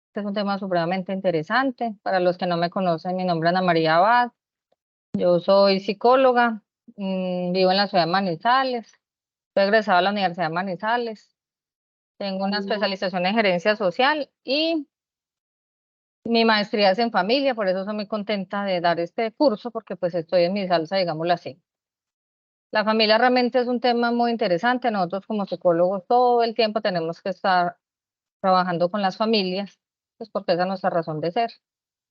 Este es un tema supremamente interesante. Para los que no me conocen, mi nombre es Ana María Abad. Yo soy psicóloga, vivo en la ciudad de Manizales. Soy egresada de la Universidad de Manizales. Tengo una especialización en gerencia social y mi maestría es en familia, por eso soy muy contenta de dar este curso, porque pues estoy en mi salsa, digámoslo así. La familia realmente es un tema muy interesante. Nosotros como psicólogos todo el tiempo tenemos que estar trabajando con las familias, pues porque esa es nuestra razón de ser,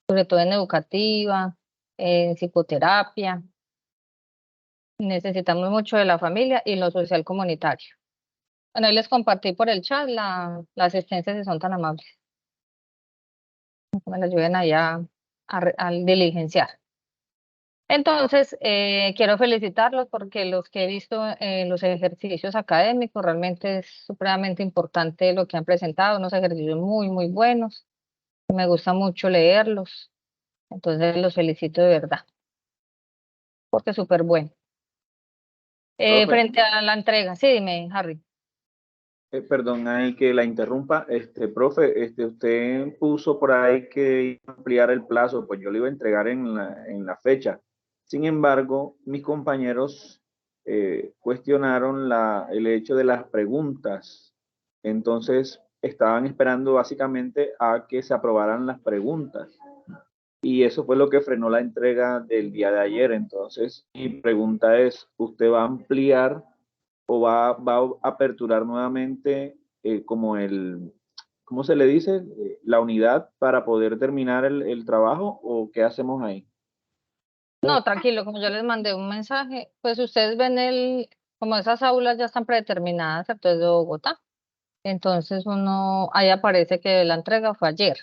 sobre todo en educativa, en psicoterapia. Necesitamos mucho de la familia y lo social comunitario. Bueno, ahí les compartí por el chat la asistencia si son tan amables. Que me la ayuden allá a diligenciar. Entonces, quiero felicitarlos porque los que he visto en los ejercicios académicos realmente es supremamente importante lo que han presentado, unos ejercicios muy, muy buenos. Me gusta mucho leerlos, entonces los felicito de verdad, porque es súper bueno. Profe, Frente a la entrega, sí, dime, Harry. perdón, hay que la interrumpa. Profe, usted puso por ahí que iba a ampliar el plazo, pues yo lo iba a entregar en la fecha. Sin embargo, mis compañeros cuestionaron el hecho de las preguntas. Entonces, estaban esperando básicamente a que se aprobaran las preguntas. Y eso fue lo que frenó la entrega del día de ayer. Entonces, mi pregunta es, ¿usted va a ampliar o va a aperturar nuevamente como ¿cómo se le dice? La unidad para poder terminar el trabajo o qué hacemos ahí? No, tranquilo, como yo les mandé un mensaje, pues ustedes ven como esas aulas ya están predeterminadas, ¿cierto? Es de Bogotá. Entonces ahí aparece que la entrega fue ayer,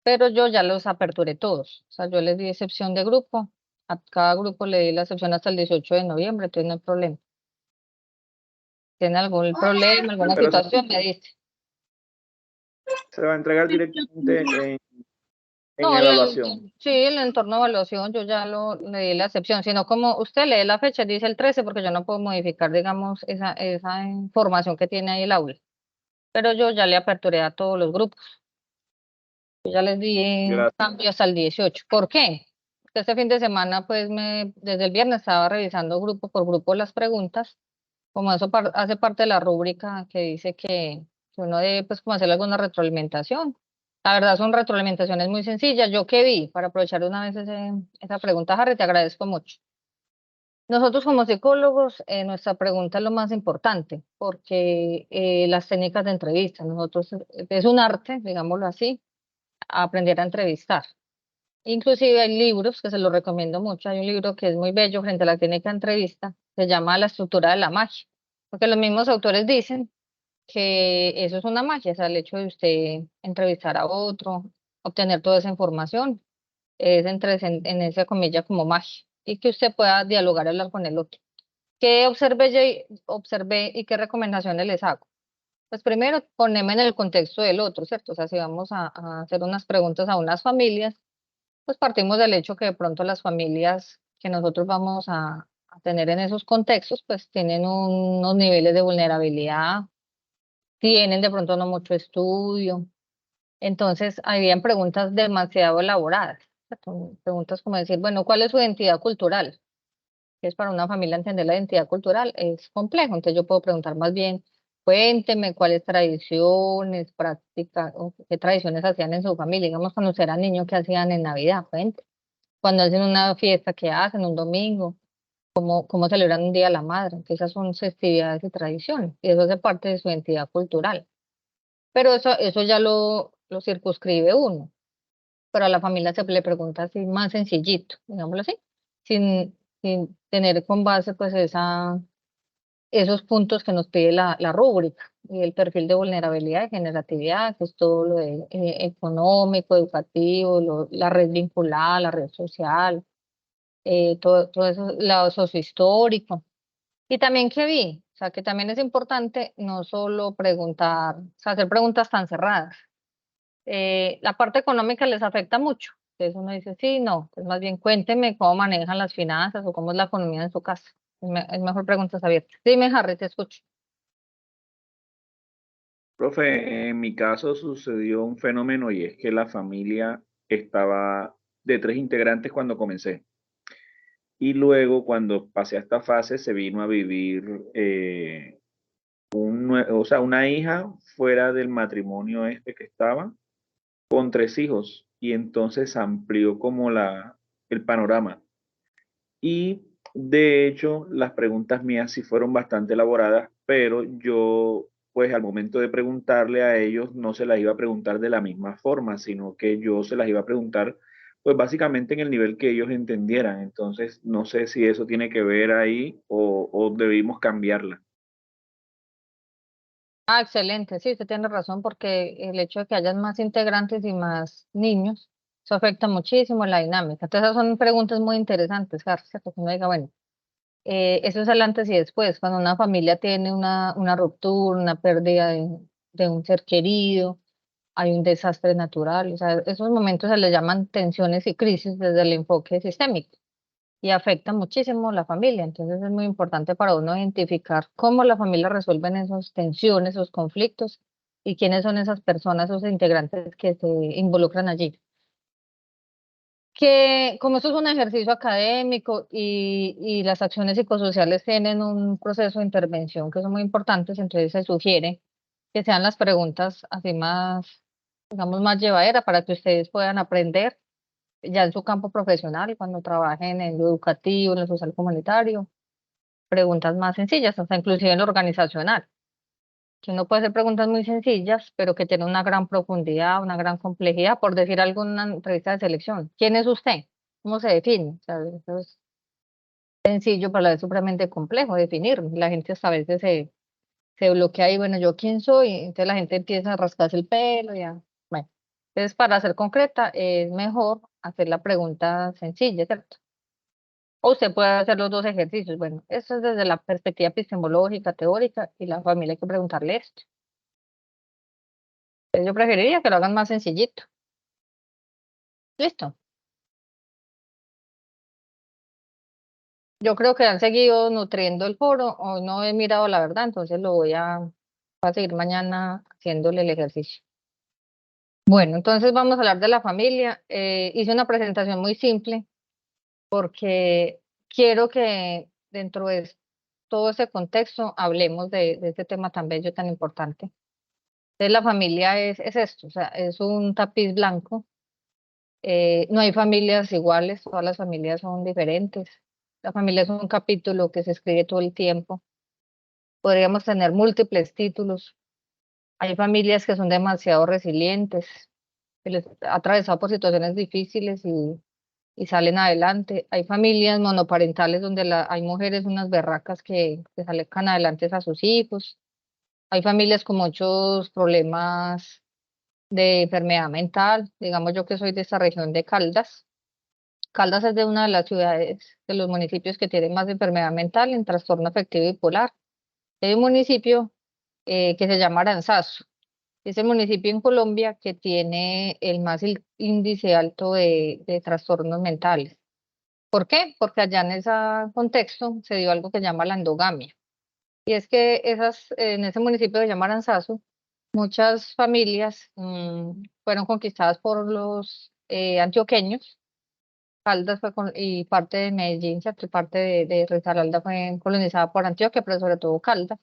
pero yo ya los aperturé todos. O sea, yo les di excepción de grupo. A cada grupo le di la excepción hasta el 18 de noviembre, entonces no hay problema. ¿Tiene algún problema, alguna Pero situación? Me dice. se va a entregar directamente en No, evaluación. sí, el entorno de evaluación yo ya le di la excepción, sino como usted lee la fecha, dice el 13 porque yo no puedo modificar, digamos, esa información que tiene ahí el aula. Pero yo ya le aperturé a todos los grupos. Yo ya les di Gracias. cambio hasta el 18. ¿Por qué? Porque este fin de semana, pues, desde el viernes estaba revisando grupo por grupo las preguntas, como eso hace parte de la rúbrica que dice que uno debe, pues, como hacer alguna retroalimentación. La verdad son retroalimentaciones muy sencillas. ¿Yo qué vi? Para aprovechar una vez esa pregunta, Harry, te agradezco mucho. Nosotros como psicólogos, nuestra pregunta es lo más importante, porque las técnicas de entrevista, nosotros es un arte, digámoslo así, aprender a entrevistar. Inclusive hay libros que se los recomiendo mucho. Hay un libro que es muy bello frente a la técnica de entrevista, se llama La estructura de la magia, porque los mismos autores dicen que eso es una magia, o sea, el hecho de usted entrevistar a otro, obtener toda esa información, es en esa comilla como magia, y que usted pueda dialogar y hablar con el otro. ¿Qué observé y qué recomendaciones les hago? Pues primero, ponerme en el contexto del otro, ¿cierto? O sea, si vamos a hacer unas preguntas a unas familias, pues partimos del hecho que de pronto las familias que nosotros vamos a tener en esos contextos, pues tienen unos niveles de vulnerabilidad, tienen de pronto no mucho estudio. Entonces, habían preguntas demasiado elaboradas, ¿cierto? Preguntas como decir, bueno, ¿cuál es su identidad cultural? Que es para una familia entender la identidad cultural, es complejo. Entonces, yo puedo preguntar más bien, cuénteme cuáles tradiciones, prácticas, o qué tradiciones hacían en su familia. Digamos, cuando usted era niño, ¿qué hacían en Navidad? Cuente. Cuando hacen una fiesta, ¿qué hacen? Un domingo, cómo celebran un Día de la Madre. Entonces, esas son festividades y tradiciones, y eso hace parte de su identidad cultural. Pero eso ya lo circunscribe uno. Pero a la familia se le pregunta así más sencillito, digámoslo así, sin tener con base pues esos puntos que nos pide la rúbrica y el perfil de vulnerabilidad y generatividad, que es todo lo económico, educativo, la red vinculada, la red social, todo eso, lado sociohistórico. Y también que vi, o sea, que también es importante no solo preguntar, o sea, hacer preguntas tan cerradas. La parte económica les afecta mucho. Entonces uno dice, sí, no, pues más bien cuénteme cómo manejan las finanzas o cómo es la economía en su casa. Es mejor preguntas abiertas. Dime, Harry, te escucho. Profe, en mi caso sucedió un fenómeno y es que la familia estaba de 3 integrantes cuando comencé. Y luego, cuando pasé a esta fase, se vino a vivir o sea, una hija fuera del matrimonio este que estaba, con 3 hijos. Y entonces amplió como el panorama. Y de hecho, las preguntas mías sí fueron bastante elaboradas, pero yo, pues al momento de preguntarle a ellos, no se las iba a preguntar de la misma forma, sino que yo se las iba a preguntar, pues básicamente en el nivel que ellos entendieran. Entonces, no sé si eso tiene que ver ahí o debimos cambiarla. Ah, excelente, sí, usted tiene razón porque el hecho de que hayan más integrantes y más niños, eso afecta muchísimo la dinámica. Entonces, esas son preguntas muy interesantes, Carlos, ¿cierto? Que uno diga, bueno, eso es el antes y después, cuando una familia tiene una ruptura, una pérdida de un ser querido, hay un desastre natural, o sea, esos momentos se les llaman tensiones y crisis desde el enfoque sistémico y afecta muchísimo la familia. Entonces es muy importante para uno identificar cómo la familia resuelven esas tensiones, esos conflictos y quiénes son esas personas, esos integrantes que se involucran allí. Que como esto es un ejercicio académico y las acciones psicosociales tienen un proceso de intervención que son muy importantes, entonces se sugiere que sean las preguntas así más, digamos, más llevaderas para que ustedes puedan aprender ya en su campo profesional, cuando trabajen en lo educativo, en lo social comunitario, preguntas más sencillas, o sea, inclusive en lo organizacional, que uno puede hacer preguntas muy sencillas, pero que tienen una gran profundidad, una gran complejidad, por decir algo en una entrevista de selección. ¿Quién es usted? ¿Cómo se define? O sea, eso es sencillo, pero a la vez supremamente complejo definir. La gente hasta a veces se bloquea y bueno, ¿yo quién soy? Entonces la gente empieza a rascarse el pelo, ya. Bueno, entonces para ser concreta es mejor hacer la pregunta sencilla, ¿cierto? O usted puede hacer los dos ejercicios. Bueno, eso es desde la perspectiva epistemológica, teórica, y la familia hay que preguntarle esto. Entonces, yo preferiría que lo hagan más sencillito. Listo. Yo creo que han seguido nutriendo el foro, o no he mirado la verdad, entonces voy a seguir mañana haciéndole el ejercicio. Bueno, entonces vamos a hablar de la familia. Hice una presentación muy simple porque quiero que dentro de todo ese contexto hablemos de este tema tan bello, tan importante. Entonces la familia es esto, o sea, es un tapiz blanco. No hay familias iguales, todas las familias son diferentes. La familia es un capítulo que se escribe todo el tiempo. Podríamos tener múltiples títulos. Hay familias que son demasiado resilientes, que les ha atravesado por situaciones difíciles y salen adelante. Hay familias monoparentales donde hay mujeres, unas berracas que salen adelante a sus hijos. Hay familias con muchos problemas de enfermedad mental. Digamos yo que soy de esta región de Caldas. Caldas es de una de las ciudades, de los municipios que tienen más enfermedad mental en trastorno afectivo bipolar. Hay un municipio que se llama Aranzazu. Es el municipio en Colombia que tiene el más índice alto de trastornos mentales. ¿Por qué? Porque allá en ese contexto se dio algo que se llama la endogamia. Y es que en ese municipio que se llama Aranzazu, muchas familias fueron conquistadas por los antioqueños. Caldas y parte de Medellín, ¿cierto? Y parte de Risaralda fue colonizada por Antioquia, pero sobre todo Caldas.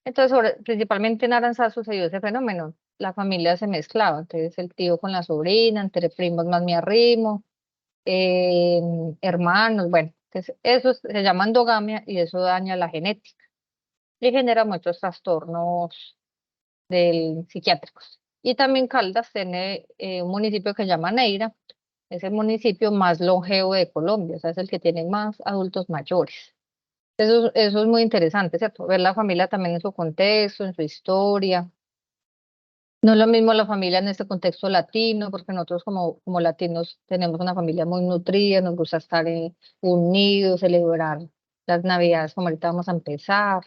Entonces, principalmente en Aranzazu sucedió ese fenómeno. La familia se mezclaba, entonces el tío con la sobrina, entre primos más mi arrimo, eh, hermanos, bueno, entonces eso se llama endogamia y eso daña la genética y genera muchos trastornos psiquiátricos. Y también Caldas tiene un municipio que se llama Neira, es el municipio más longevo de Colombia, o sea, es el que tiene más adultos mayores. Eso es muy interesante, ¿cierto? Ver la familia también en su contexto, en su historia. No es lo mismo la familia en este contexto latino, porque nosotros como latinos tenemos una familia muy nutrida, nos gusta estar unidos, celebrar las Navidades como ahorita vamos a empezar,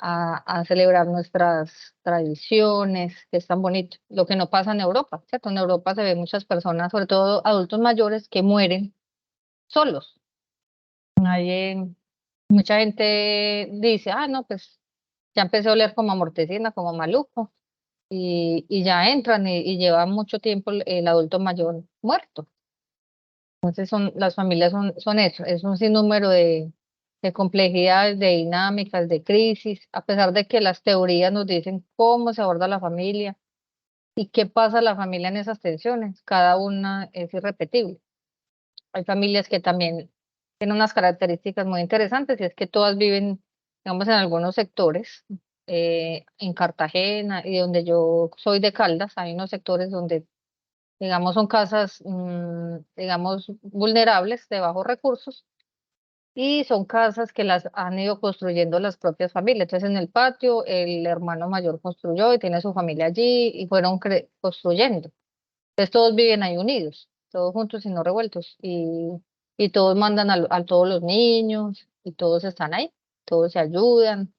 a celebrar nuestras tradiciones, que es tan bonito. Lo que no pasa en Europa, ¿cierto? En Europa se ven muchas personas, sobre todo adultos mayores, que mueren solos. Hay, mucha gente dice, ah, no, pues ya empecé a oler como a mortecina, como a maluco. y ya entran y lleva mucho tiempo el adulto mayor muerto. Entonces las familias son eso, es un sinnúmero de complejidades, de dinámicas, de crisis, a pesar de que las teorías nos dicen cómo se aborda la familia y qué pasa a la familia en esas tensiones, cada una es irrepetible. Hay familias que también tienen unas características muy interesantes y es que todas viven, digamos, en algunos sectores. En Cartagena y donde yo soy de Caldas, hay unos sectores donde, digamos, son casas, digamos, vulnerables, de bajos recursos, y son casas que las han ido construyendo las propias familias. Entonces, en el patio, el hermano mayor construyó y tiene su familia allí y fueron construyendo. Entonces, todos viven ahí unidos, todos juntos y no revueltos. Y todos mandan a todos los niños y todos están ahí, todos se ayudan.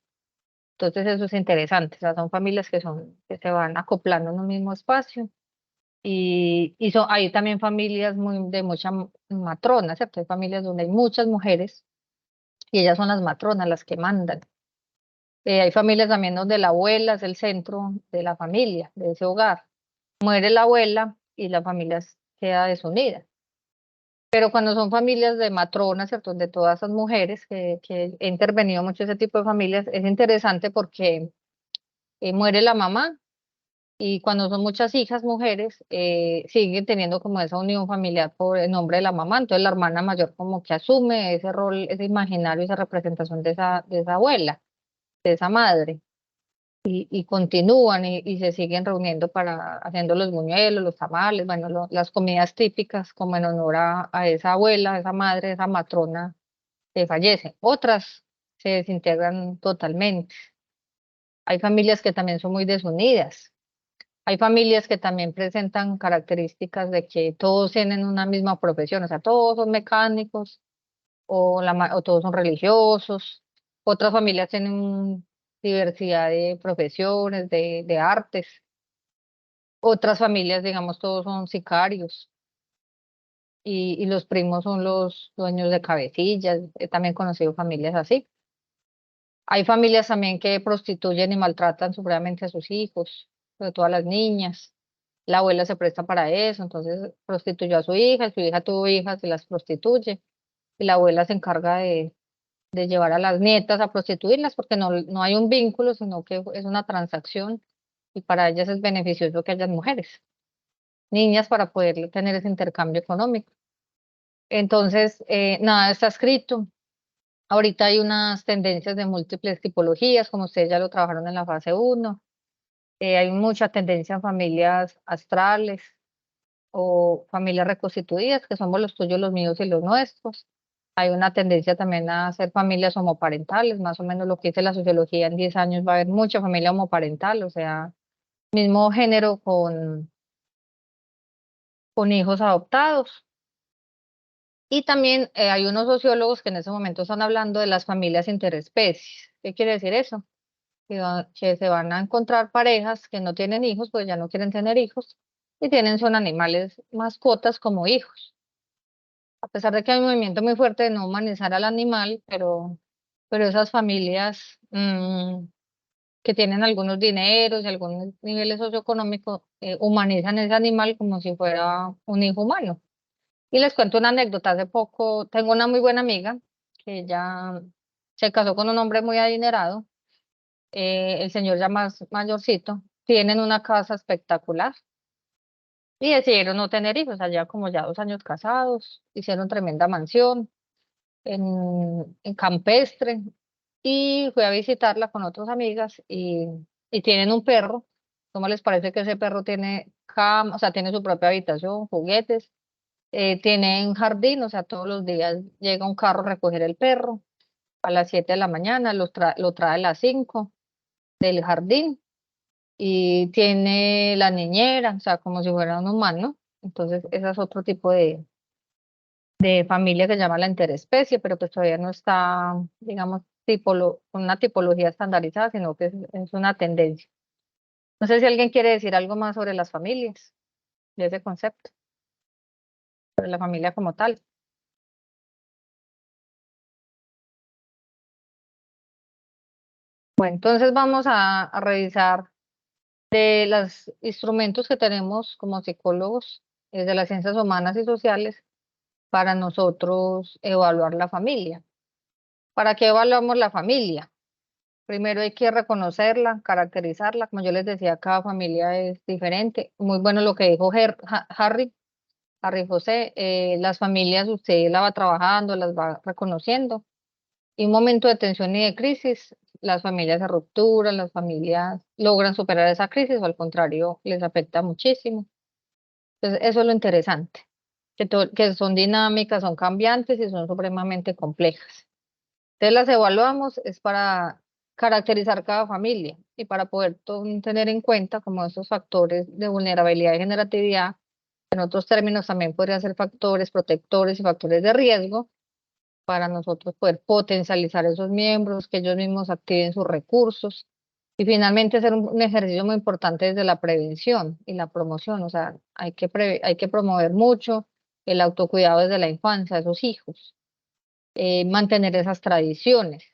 Entonces, eso es interesante. O sea, son familias que se van acoplando en un mismo espacio. Y hay también familias de mucha matrona, ¿cierto? Hay familias donde hay muchas mujeres y ellas son las matronas, las que mandan. Hay familias también donde la abuela es el centro de la familia, de ese hogar. Muere la abuela y la familia queda desunida. Pero cuando son familias de matronas, ¿cierto? De todas esas mujeres que he intervenido mucho ese tipo de familias, es interesante porque muere la mamá y cuando son muchas hijas mujeres, siguen teniendo como esa unión familiar por el nombre de la mamá. Entonces la hermana mayor como que asume ese rol, ese imaginario, esa representación de esa abuela, de esa madre. Y continúan y se siguen reuniendo para haciendo los buñuelos, los tamales, bueno, las comidas típicas como en honor a esa abuela, a esa madre, a esa matrona que fallece. Otras se desintegran totalmente. Hay familias que también son muy desunidas. Hay familias que también presentan características de que todos tienen una misma profesión, o sea, todos son mecánicos o todos son religiosos. Otras familias tienen diversidad de profesiones, de artes. Otras familias, digamos, todos son sicarios y los primos son los dueños de cabecillas. He también conocido familias así. Hay familias también que prostituyen y maltratan supremamente a sus hijos, sobre todo a las niñas. La abuela se presta para eso, entonces prostituyó a su hija tuvo hijas y las prostituye. Y la abuela se encarga de llevar a las nietas a prostituirlas porque no hay un vínculo, sino que es una transacción y para ellas es beneficioso que hayan mujeres, niñas, para poder tener ese intercambio económico. Entonces, nada está escrito. Ahorita hay unas tendencias de múltiples tipologías, como ustedes ya lo trabajaron en la fase 1. Hay mucha tendencia en familias astrales o familias reconstituidas, que somos los tuyos, los míos y los nuestros. Hay una tendencia también a hacer familias homoparentales, más o menos lo que dice la sociología, en 10 años va a haber mucha familia homoparental, o sea, mismo género con hijos adoptados. Y también hay unos sociólogos que en ese momento están hablando de las familias interespecies. ¿Qué quiere decir eso? Que se van a encontrar parejas que no tienen hijos, pues ya no quieren tener hijos, y son animales, mascotas como hijos. A pesar de que hay un movimiento muy fuerte de no humanizar al animal, pero esas familias que tienen algunos dineros y algunos niveles socioeconómicos humanizan ese animal como si fuera un hijo humano. Y les cuento una anécdota. Hace poco tengo una muy buena amiga que ella se casó con un hombre muy adinerado. El señor ya más mayorcito, tienen una casa espectacular y decidieron no tener hijos, allá como ya 2 años casados, hicieron tremenda mansión en Campestre y fui a visitarla con otras amigas y tienen un perro. ¿Cómo les parece que ese perro tiene cama, o sea, tiene su propia habitación, juguetes, tienen jardín, o sea, todos los días llega un carro a recoger el perro a las 7 de la mañana, lo trae a las 5 del jardín y tiene la niñera, o sea, como si fuera un humano. Entonces, ese es otro tipo de familia que se llama la interespecie, pero pues todavía no está, digamos, con una tipología estandarizada, sino que es una tendencia. No sé si alguien quiere decir algo más sobre las familias, de ese concepto, sobre la familia como tal. Bueno, entonces vamos a revisar De los instrumentos que tenemos como psicólogos, de las ciencias humanas y sociales, para nosotros evaluar la familia. ¿Para qué evaluamos la familia? Primero hay que reconocerla, caracterizarla. Como yo les decía, cada familia es diferente. Muy bueno lo que dijo Harry José. Las familias usted la va trabajando, las va reconociendo. Y un momento de tensión y de crisis, las familias se rupturan, las familias logran superar esa crisis o al contrario, les afecta muchísimo. Entonces, eso es lo interesante, que son dinámicas, son cambiantes y son supremamente complejas. Entonces, las evaluamos es para caracterizar cada familia y para poder tener en cuenta como esos factores de vulnerabilidad y generatividad. En otros términos, también podrían ser factores protectores y factores de riesgo para nosotros poder potencializar esos miembros, que ellos mismos activen sus recursos y finalmente hacer un ejercicio muy importante desde la prevención y la promoción. O sea, hay que promover mucho el autocuidado desde la infancia de sus hijos, mantener esas tradiciones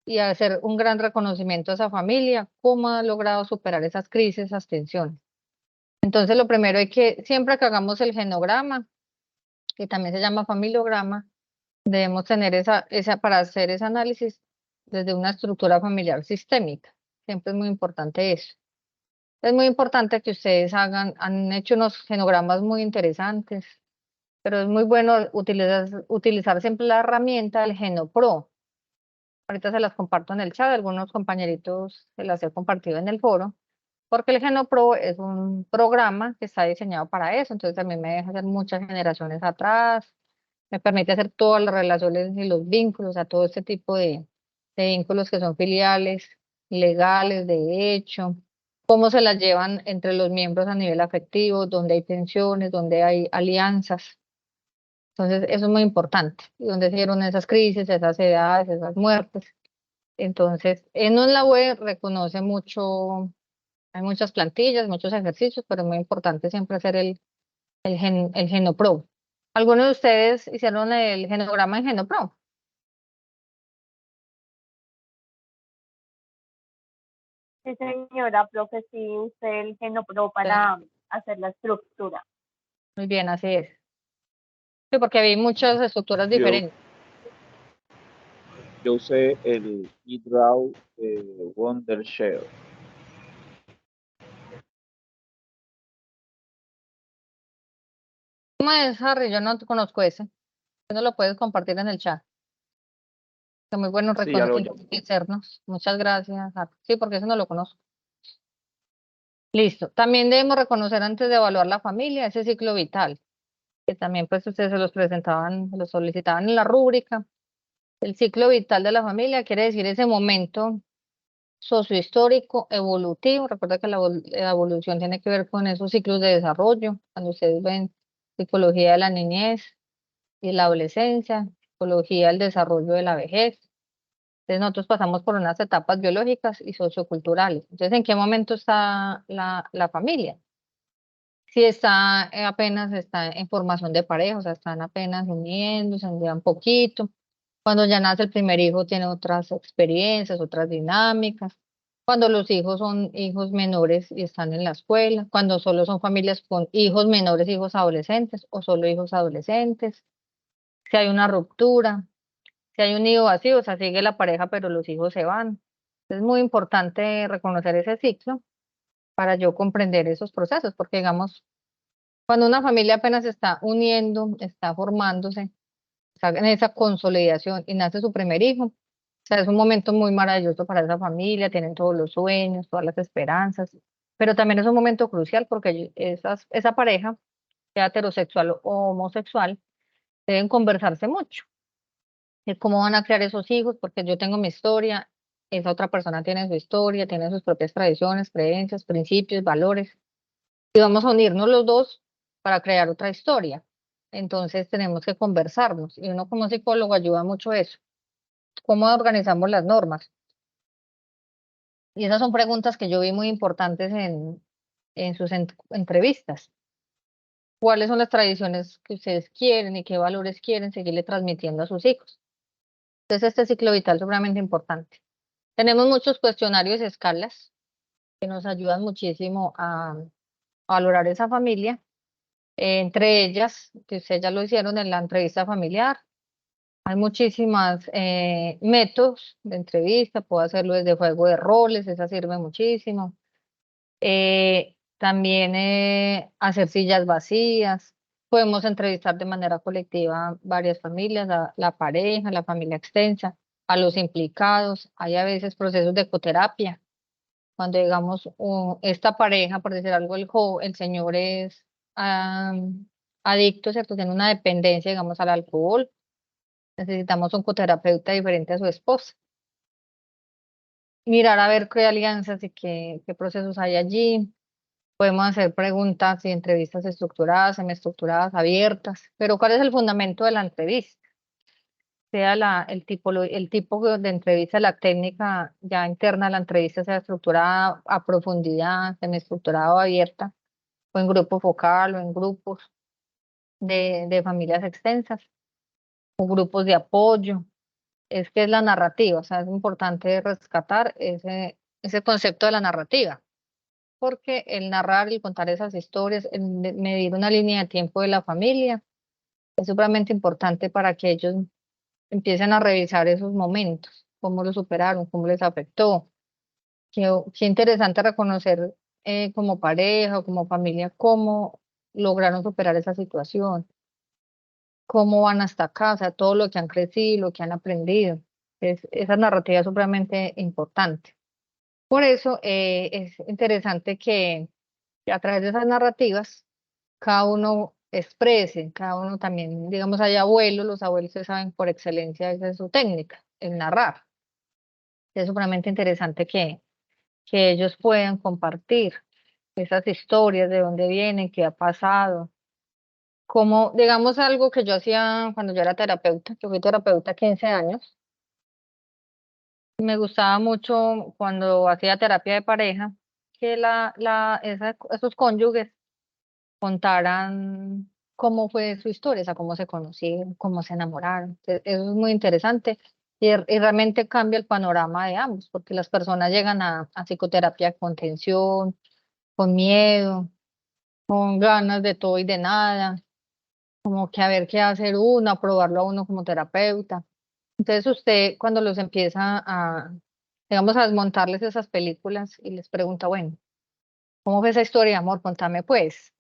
y hacer un gran reconocimiento a esa familia, cómo ha logrado superar esas crisis, esas tensiones. Entonces, lo primero es que siempre que hagamos el genograma, que también se llama familiograma, debemos tener para hacer ese análisis desde una estructura familiar sistémica. Siempre es muy importante eso. Es muy importante que ustedes han hecho unos genogramas muy interesantes, pero es muy bueno utilizar siempre la herramienta del GenoPro. Ahorita se las comparto en el chat, algunos compañeritos se las he compartido en el foro, porque el GenoPro es un programa que está diseñado para eso, entonces también me deja hacer muchas generaciones atrás, me permite hacer todas las relaciones y los vínculos, a todo este tipo de vínculos que son filiales, legales, de hecho, cómo se las llevan entre los miembros a nivel afectivo, dónde hay tensiones, dónde hay alianzas. Entonces, eso es muy importante. Y dónde se dieron esas crisis, esas edades, esas muertes. Entonces, en la web reconoce mucho, hay muchas plantillas, muchos ejercicios, pero es muy importante siempre hacer el GenoPro. ¿Algunos de ustedes hicieron el genograma en GenoPro? Sí, señora, profe, sí usé el GenoPro Sí. para hacer la estructura. Muy bien, así es. Sí, porque hay muchas estructuras Yo, diferentes. yo usé el eDraw de Wondershare. ¿Cómo es, Harry? Yo no conozco ese. No lo puedes compartir en el chat. Es muy bueno Sí, ya reconocernos. Muchas gracias, Harry. Sí, porque eso no lo conozco. Listo. También debemos reconocer antes de evaluar la familia ese ciclo vital, que también pues ustedes se los presentaban, se los solicitaban en la rúbrica. El ciclo vital de la familia quiere decir ese momento sociohistórico, evolutivo. Recuerda que la evolución tiene que ver con esos ciclos de desarrollo. Cuando ustedes ven psicología de la niñez y la adolescencia, psicología del desarrollo de la vejez. Entonces nosotros pasamos por unas etapas biológicas y socioculturales. Entonces, ¿en qué momento está la familia? Si está apenas está en formación de pareja, o sea, están apenas uniéndose, un poquito. Cuando ya nace el primer hijo, tiene otras experiencias, otras dinámicas. Cuando los hijos son hijos menores y están en la escuela. Cuando solo son familias con hijos menores, hijos adolescentes o solo hijos adolescentes. Si hay una ruptura, si hay un nido vacío, o sea, sigue la pareja, pero los hijos se van. Es muy importante reconocer ese ciclo para yo comprender esos procesos, porque digamos, cuando una familia apenas se está uniendo, está formándose, está en esa consolidación y nace su primer hijo, o sea, es un momento muy maravilloso para esa familia, tienen todos los sueños, todas las esperanzas, pero también es un momento crucial porque esa pareja, sea heterosexual o homosexual, deben conversarse mucho de cómo van a crear esos hijos, porque yo tengo mi historia, esa otra persona tiene su historia, tiene sus propias tradiciones, creencias, principios, valores, y vamos a unirnos los dos para crear otra historia. Entonces tenemos que conversarnos y uno como psicólogo ayuda mucho eso. ¿Cómo organizamos las normas? Y esas son preguntas que yo vi muy importantes en sus entrevistas. ¿Cuáles son las tradiciones que ustedes quieren y qué valores quieren seguirle transmitiendo a sus hijos? Entonces este ciclo vital es sumamente importante. Tenemos muchos cuestionarios y escalas que nos ayudan muchísimo a valorar esa familia. Entre ellas, que ustedes ya lo hicieron en la entrevista familiar, hay muchísimas métodos de entrevista, puedo hacerlo desde juego de roles, esa sirve muchísimo. También hacer sillas vacías. Podemos entrevistar de manera colectiva varias familias, la pareja, la familia extensa, a los implicados. Hay a veces procesos de ecoterapia. Cuando digamos esta pareja, por decir algo, el señor es adicto, ¿cierto? Tiene una dependencia, digamos, al alcohol. Necesitamos un coterapeuta diferente a su esposa. Mirar a ver qué alianzas y qué procesos hay allí. Podemos hacer preguntas y entrevistas estructuradas, semiestructuradas, abiertas, pero ¿cuál es el fundamento de la entrevista? Sea el tipo de entrevista, la técnica ya interna de la entrevista sea estructurada a profundidad, semiestructurada o abierta, o en grupo focal o en grupos de familias extensas, o grupos de apoyo. Es que es la narrativa, o sea, es importante rescatar ese concepto de la narrativa, porque el narrar y contar esas historias, medir una línea de tiempo de la familia, es supremamente importante para que ellos empiecen a revisar esos momentos, cómo lo superaron, cómo les afectó. Qué interesante reconocer como pareja o como familia cómo lograron superar esa situación, cómo van hasta acá, o sea, todo lo que han crecido, lo que han aprendido. Esa narrativa es supremamente importante. Por eso es interesante que a través de esas narrativas cada uno exprese, cada uno también, digamos, hay abuelos, los abuelos se saben por excelencia, esa es su técnica, el narrar. Es supremamente interesante que ellos puedan compartir esas historias, de dónde vienen, qué ha pasado. Como, digamos, algo que yo hacía cuando yo era terapeuta, que fui terapeuta 15 años, me gustaba mucho cuando hacía terapia de pareja, que esos cónyuges contaran cómo fue su historia, o sea, cómo se conocieron, cómo se enamoraron. Eso es muy interesante y realmente cambia el panorama de ambos, porque las personas llegan a psicoterapia con tensión, con miedo, con ganas de todo y de nada, como que a ver qué hacer uno, a probarlo a uno como terapeuta. Entonces usted cuando los empieza digamos, a desmontarles esas películas y les pregunta, bueno, ¿cómo fue esa historia de amor? Contame pues.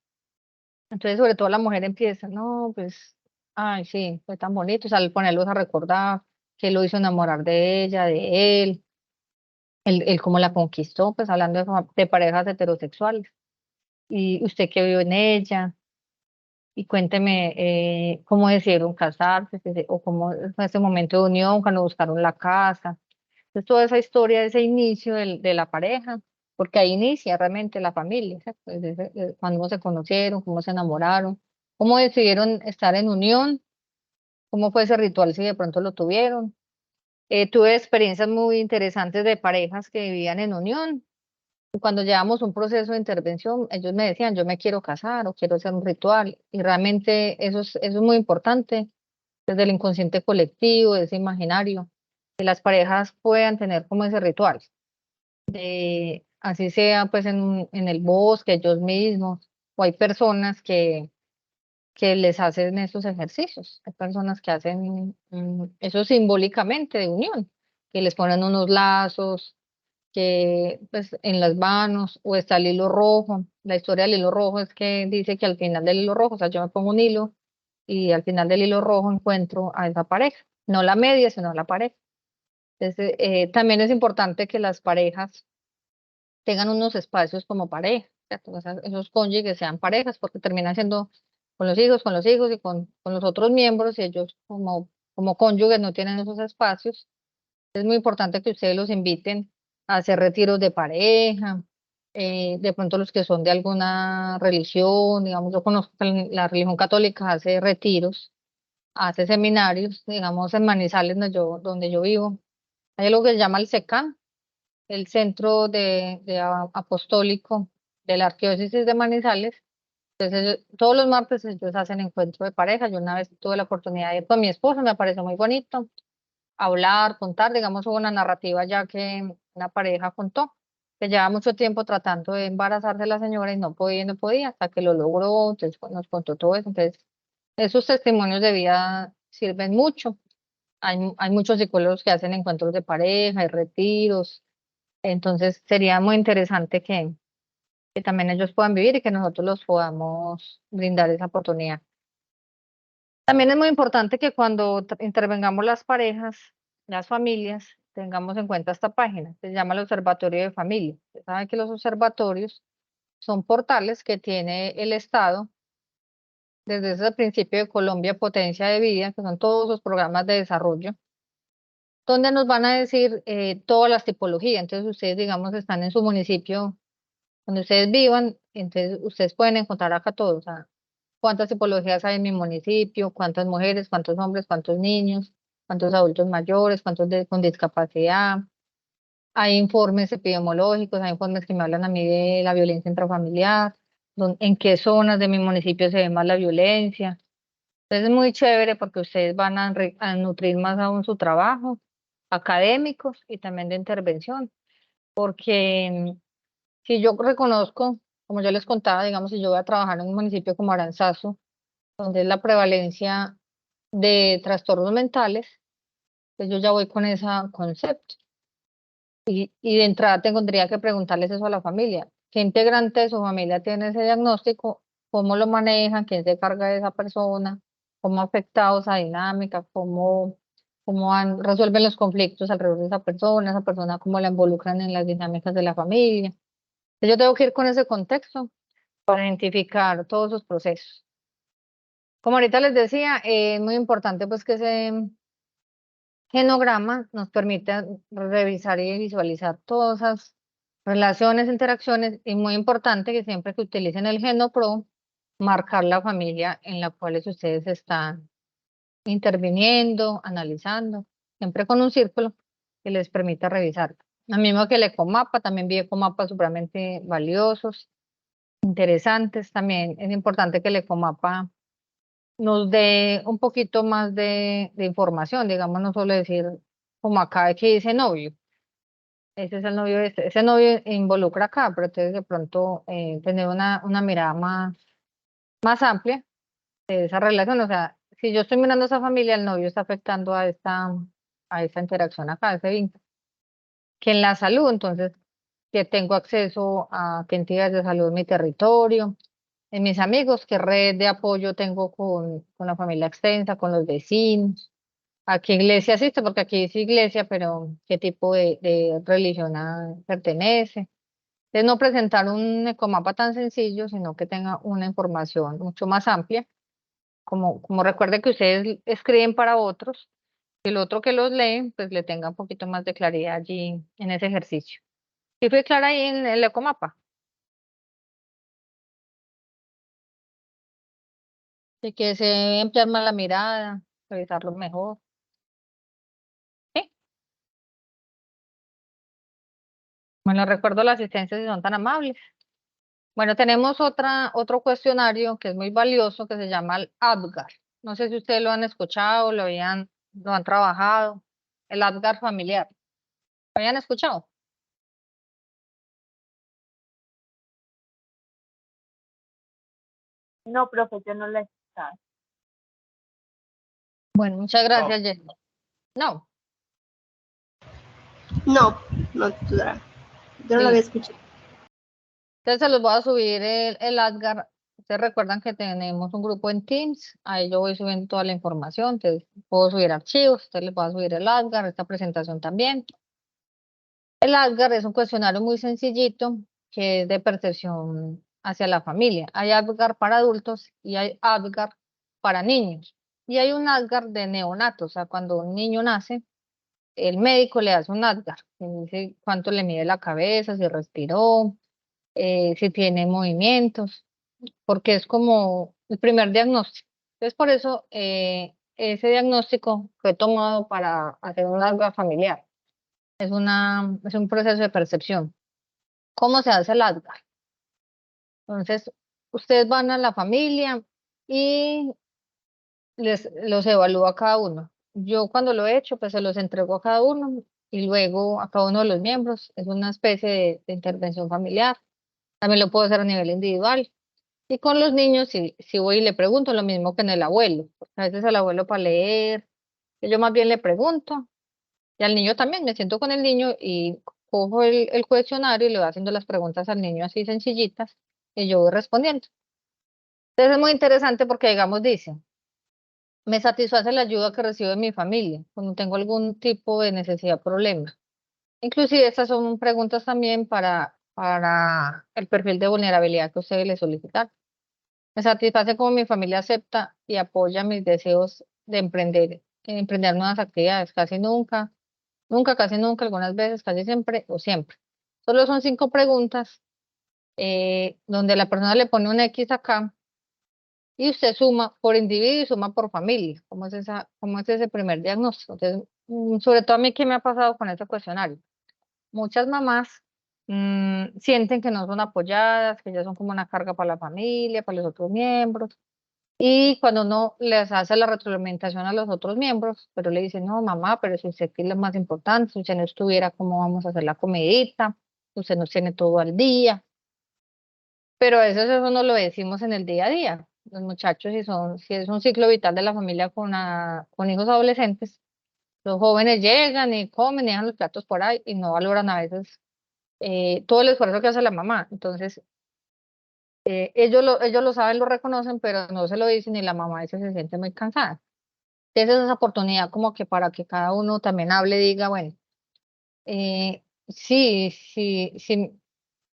Entonces, sobre todo la mujer empieza, no, pues, ay, sí, fue tan bonito, o sea, al ponerlos a recordar que lo hizo enamorar de ella, de él cómo la conquistó, pues hablando de parejas heterosexuales, y usted que vio en ella, y cuénteme cómo decidieron casarse, o cómo fue ese momento de unión, cuando buscaron la casa. Entonces, toda esa historia, ese inicio de la pareja, porque ahí inicia realmente la familia, ¿cierto? Cuando se conocieron, cómo se enamoraron, cómo decidieron estar en unión, cómo fue ese ritual si de pronto lo tuvieron. Tuve experiencias muy interesantes de parejas que vivían en unión. Y cuando llevamos un proceso de intervención, ellos me decían, yo me quiero casar o quiero hacer un ritual. Y realmente eso es muy importante desde el inconsciente colectivo, ese imaginario, que las parejas puedan tener como ese ritual. Así sea pues en el bosque, ellos mismos, o hay personas que les hacen esos ejercicios, hay personas que hacen eso simbólicamente de unión, que les ponen unos lazos, que pues en las manos, o está el hilo rojo. La historia del hilo rojo es que dice que al final del hilo rojo, o sea, yo me pongo un hilo y al final del hilo rojo encuentro a esa pareja, no la media, sino la pareja. Entonces, también es importante que las parejas tengan unos espacios como pareja, ¿cierto? O sea, esos cónyuges sean parejas, porque terminan siendo con los hijos y con los otros miembros, y ellos como cónyuges no tienen esos espacios. Es muy importante que ustedes los inviten a hacer retiros de pareja, de pronto los que son de alguna religión, digamos, yo conozco que la religión católica hace retiros, hace seminarios, digamos, en Manizales, donde yo vivo. Hay algo que se llama el SECAN, el Centro Apostólico de la Arquidiócesis de Manizales. Entonces, todos los martes ellos hacen encuentro de pareja. Yo una vez tuve la oportunidad de ir con mi esposo, me pareció muy bonito. Hablar, contar, digamos, hubo una narrativa ya que una pareja contó. que lleva mucho tiempo tratando de embarazarse la señora y no podía, hasta que lo logró, entonces nos contó todo eso. Entonces, esos testimonios de vida sirven mucho. Hay muchos psicólogos que hacen encuentros de pareja y retiros, entonces sería muy interesante que también ellos puedan vivir y que nosotros los podamos brindar esa oportunidad. También es muy importante que cuando intervengamos las parejas, las familias, tengamos en cuenta esta página, se llama el Observatorio de Familia. Ustedes saben que los observatorios son portales que tiene el Estado desde ese principio de Colombia Potencia de Vida, que son todos los programas de desarrollo, donde nos van a decir todas las tipologías. Entonces ustedes, digamos, están en su municipio, donde ustedes vivan, entonces ustedes pueden encontrar acá todo, o sea, cuántas tipologías hay en mi municipio, cuántas mujeres, cuántos hombres, cuántos niños, cuántos adultos mayores, con discapacidad. Hay informes epidemiológicos, hay informes que me hablan a mí de la violencia intrafamiliar, en qué zonas de mi municipio se ve más la violencia. Entonces es muy chévere porque ustedes van a nutrir más aún su trabajo académicos y también de intervención, porque si yo reconozco, como yo les contaba, digamos, si yo voy a trabajar en un municipio como Aranzazu, donde es la prevalencia de trastornos mentales, pues yo ya voy con ese concepto. Y de entrada tendría que preguntarles eso a la familia. ¿Qué integrante de su familia tiene ese diagnóstico? ¿Cómo lo manejan? ¿Quién se carga de esa persona? ¿Cómo ha afectado esa dinámica? Resuelven los conflictos alrededor de esa persona, cómo la involucran en las dinámicas de la familia? Yo tengo que ir con ese contexto para identificar todos esos procesos. Como ahorita les decía, es muy importante pues que ese genograma nos permite revisar y visualizar todas esas relaciones, interacciones, y muy importante que siempre que utilicen el GenoPro, marcar la familia en la cual ustedes están interviniendo, analizando, siempre con un círculo que les permita revisar. Lo mismo que el ecomapa, también vi ecomapas supremamente valiosos, interesantes. También es importante que el ecomapa nos dé un poquito más de información, digamos, no solo decir como acá que dice novio, ese es el novio ese novio involucra acá, pero entonces de pronto tener una mirada más amplia de esa relación, o sea, si yo estoy mirando a esa familia, el novio está afectando a esta interacción acá, a ese vínculo. Que en la salud, entonces, que tengo acceso a qué entidades de salud en mi territorio, en mis amigos, qué red de apoyo tengo con la familia extensa, con los vecinos, a qué iglesia asiste, porque aquí es iglesia, pero qué tipo de religión pertenece. Es no presentar un ecomapa tan sencillo, sino que tenga una información mucho más amplia, como recuerde que ustedes escriben para otros, que el otro que los lee, pues le tenga un poquito más de claridad allí en ese ejercicio. ¿Sí fue clara ahí en el ecomapa? De que se debe emplear más la mirada, revisarlo mejor. ¿Sí? Bueno, recuerdo la asistencia si son tan amables. Bueno, tenemos otro cuestionario que es muy valioso que se llama el ADGAR. No sé si ustedes lo han escuchado, lo han trabajado. El ADGAR familiar. ¿Lo habían escuchado? No, profe, yo no la he escuchado. Bueno, muchas gracias, Jenny. No, No, no, tutora. Yo no lo había escuchado. entonces se los voy a subir el ADGAR. Ustedes recuerdan que tenemos un grupo en Teams, ahí yo voy subiendo toda la información, entonces puedo subir archivos, ustedes les voy a subir el ADGAR, esta presentación también. El ADGAR es un cuestionario muy sencillito que es de percepción hacia la familia. Hay ADGAR para adultos y hay ADGAR para niños. Y hay un ADGAR de neonatos, o sea, cuando un niño nace, el médico le hace un ADGAR, que dice cuánto le mide la cabeza, si respiró, si tiene movimientos, porque es como el primer diagnóstico. Entonces, por eso ese diagnóstico fue tomado para hacer un ADGAR familiar. Es un proceso de percepción. ¿Cómo se hace el ADGAR? Entonces, ustedes van a la familia y los evalúa a cada uno. Yo cuando lo he hecho, pues se los entrego a cada uno y luego a cada uno de los miembros. Es una especie de intervención familiar. También lo puedo hacer a nivel individual. Y con los niños, si voy y le pregunto lo mismo que en el abuelo. Porque a veces el abuelo para leer, yo más bien le pregunto. Y al niño también, me siento con el niño y cojo el cuestionario y le voy haciendo las preguntas al niño así sencillitas y yo voy respondiendo. Entonces es muy interesante porque, digamos, dice, me satisface la ayuda que recibo de mi familia cuando tengo algún tipo de necesidad o problema. Inclusive estas son preguntas también para el perfil de vulnerabilidad que ustedes le solicitan. Me satisface cómo mi familia acepta y apoya mis deseos de emprender nuevas actividades. Casi nunca, nunca, casi nunca, algunas veces, casi siempre o siempre. Solo son 5 preguntas donde la persona le pone un X acá y usted suma por individuo y suma por familia. ¿Cómo es ese primer diagnóstico? Entonces, sobre todo a mí, ¿qué me ha pasado con ese cuestionario? Muchas mamás sienten que no son apoyadas, que ya son como una carga para la familia, para los otros miembros. Y cuando uno les hace la retroalimentación a los otros miembros, pero le dicen, no, mamá, pero si usted es lo más importante, si usted no estuviera, ¿cómo vamos a hacer la comidita? Usted nos tiene todo al día. Pero eso no lo decimos en el día a día. Los muchachos, si es un ciclo vital de la familia con hijos adolescentes, los jóvenes llegan y comen y dejan los platos por ahí y no valoran a veces todo el esfuerzo que hace la mamá. Entonces, ellos lo saben, lo reconocen, pero no se lo dicen y la mamá a veces se siente muy cansada. Entonces, esa oportunidad como que para que cada uno también hable y diga, bueno, sí, sí, sí.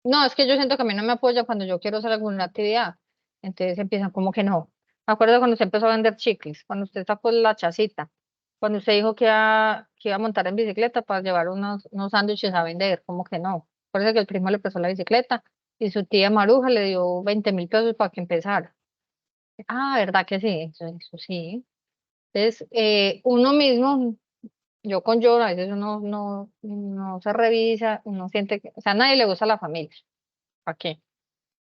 No, es que yo siento que a mí no me apoya cuando yo quiero hacer alguna actividad. Entonces empiezan como que no. Me acuerdo cuando usted empezó a vender chicles, cuando usted sacó la chacita, cuando usted dijo que iba a montar en bicicleta para llevar unos sándwiches a vender, como que no. Por eso que el primo le prestó la bicicleta y su tía Maruja le dio 20.000 pesos para que empezara. Ah, ¿verdad que sí? Eso sí. Entonces, uno mismo, yo con yo, a veces uno no se revisa, uno siente que, o sea, a nadie le gusta la familia. ¿Para qué?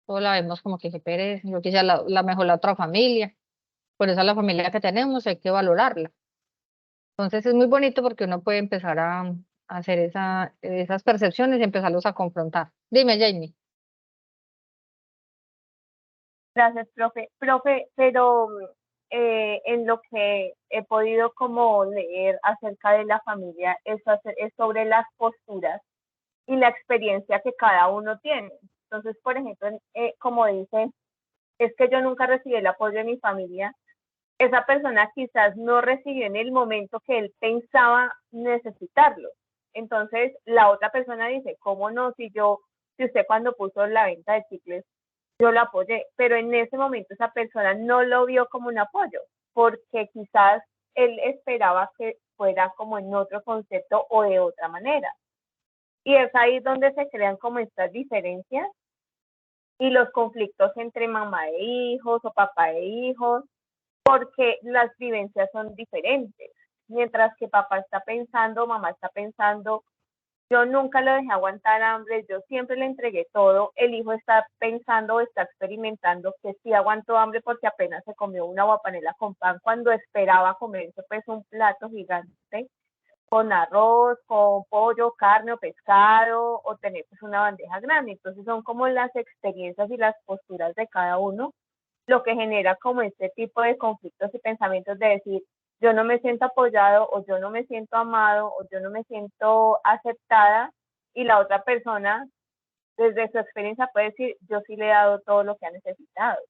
Todos la vemos como que pereza, yo quisiera la mejor la otra familia, por eso la familia que tenemos hay que valorarla. Entonces es muy bonito porque uno puede empezar a hacer esas percepciones y empezarlos a confrontar. Dime, Jamie. Gracias, profe. Profe, pero en lo que he podido como leer acerca de la familia es sobre las posturas y la experiencia que cada uno tiene. Entonces, por ejemplo, como dice, es que yo nunca recibí el apoyo de mi familia. Esa persona quizás no recibió en el momento que él pensaba necesitarlo. Entonces, la otra persona dice, ¿cómo no? Si usted cuando puso la venta de chicles, yo lo apoyé, pero en ese momento esa persona no lo vio como un apoyo, porque quizás él esperaba que fuera como en otro concepto o de otra manera. Y es ahí donde se crean como estas diferencias y los conflictos entre mamá e hijos o papá e hijos, porque las vivencias son diferentes. Mientras que papá está pensando, mamá está pensando, yo nunca lo dejé aguantar hambre, yo siempre le entregué todo, el hijo está pensando o está experimentando que sí aguantó hambre porque apenas se comió una guapanela con pan cuando esperaba comerse pues un plato gigante con arroz, con pollo, carne o pescado, o tener pues una bandeja grande. Entonces son como las experiencias y las posturas de cada uno lo que genera como este tipo de conflictos y pensamientos de decir, yo no me siento apoyado o yo no me siento amado o yo no me siento aceptada y la otra persona desde su experiencia puede decir, yo sí le he dado todo lo que ha necesitado.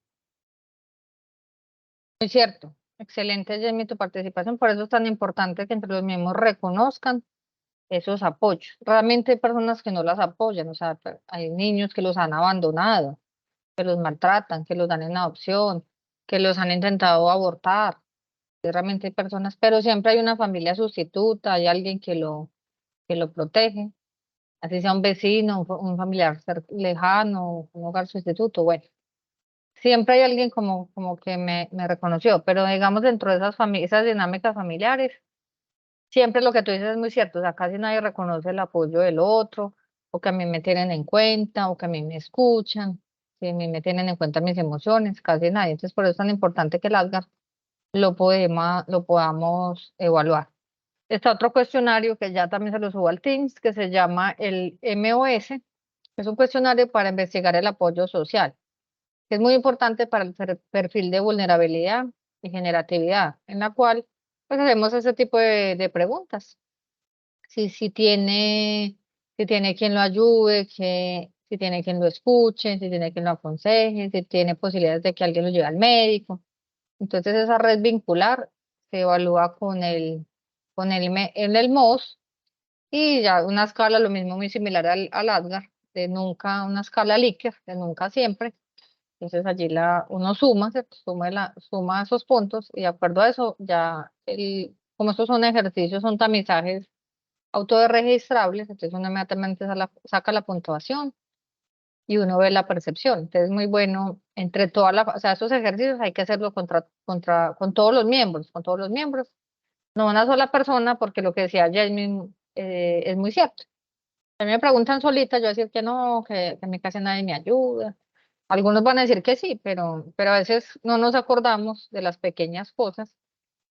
Muy cierto. Excelente, Jamie, tu participación. Por eso es tan importante que entre los mismos reconozcan esos apoyos. Realmente hay personas que no las apoyan, o sea, hay niños que los han abandonado, que los maltratan, que los dan en adopción, que los han intentado abortar. Realmente hay personas, pero siempre hay una familia sustituta, hay alguien que lo protege, así sea un vecino, un familiar lejano, un hogar sustituto, bueno, siempre hay alguien como que me reconoció, pero digamos dentro de esas dinámicas familiares, siempre lo que tú dices es muy cierto, o sea, casi nadie reconoce el apoyo del otro, o que a mí me tienen en cuenta, o que a mí me escuchan, que a mí me tienen en cuenta mis emociones, casi nadie, entonces por eso es tan importante que el Asgard lo podamos evaluar. Está otro cuestionario que ya también se lo subo al Teams, que se llama el MOS. Es un cuestionario para investigar el apoyo social, que es muy importante para el perfil de vulnerabilidad y generatividad, en la cual pues hacemos ese tipo de preguntas. Si tiene quien lo ayude, si tiene quien lo escuche, si tiene quien lo aconseje, si tiene posibilidades de que alguien lo lleve al médico. Entonces esa red vincular se evalúa en el MOS y ya una escala lo mismo muy similar al ADGAR, de nunca, una escala Likert, de nunca siempre. Entonces allí uno suma, ¿cierto? Suma esos puntos y de acuerdo a eso ya como estos son ejercicios, son tamizajes autorregistrables, entonces uno inmediatamente saca la puntuación y uno ve la percepción. Entonces es muy bueno entre o sea, esos ejercicios hay que hacerlo con todos los miembros, no una sola persona, porque lo que decía Jasmine es muy cierto. A mí me preguntan solita, yo decir que no, que en mi casa nadie me ayuda. Algunos van a decir que sí, pero a veces no nos acordamos de las pequeñas cosas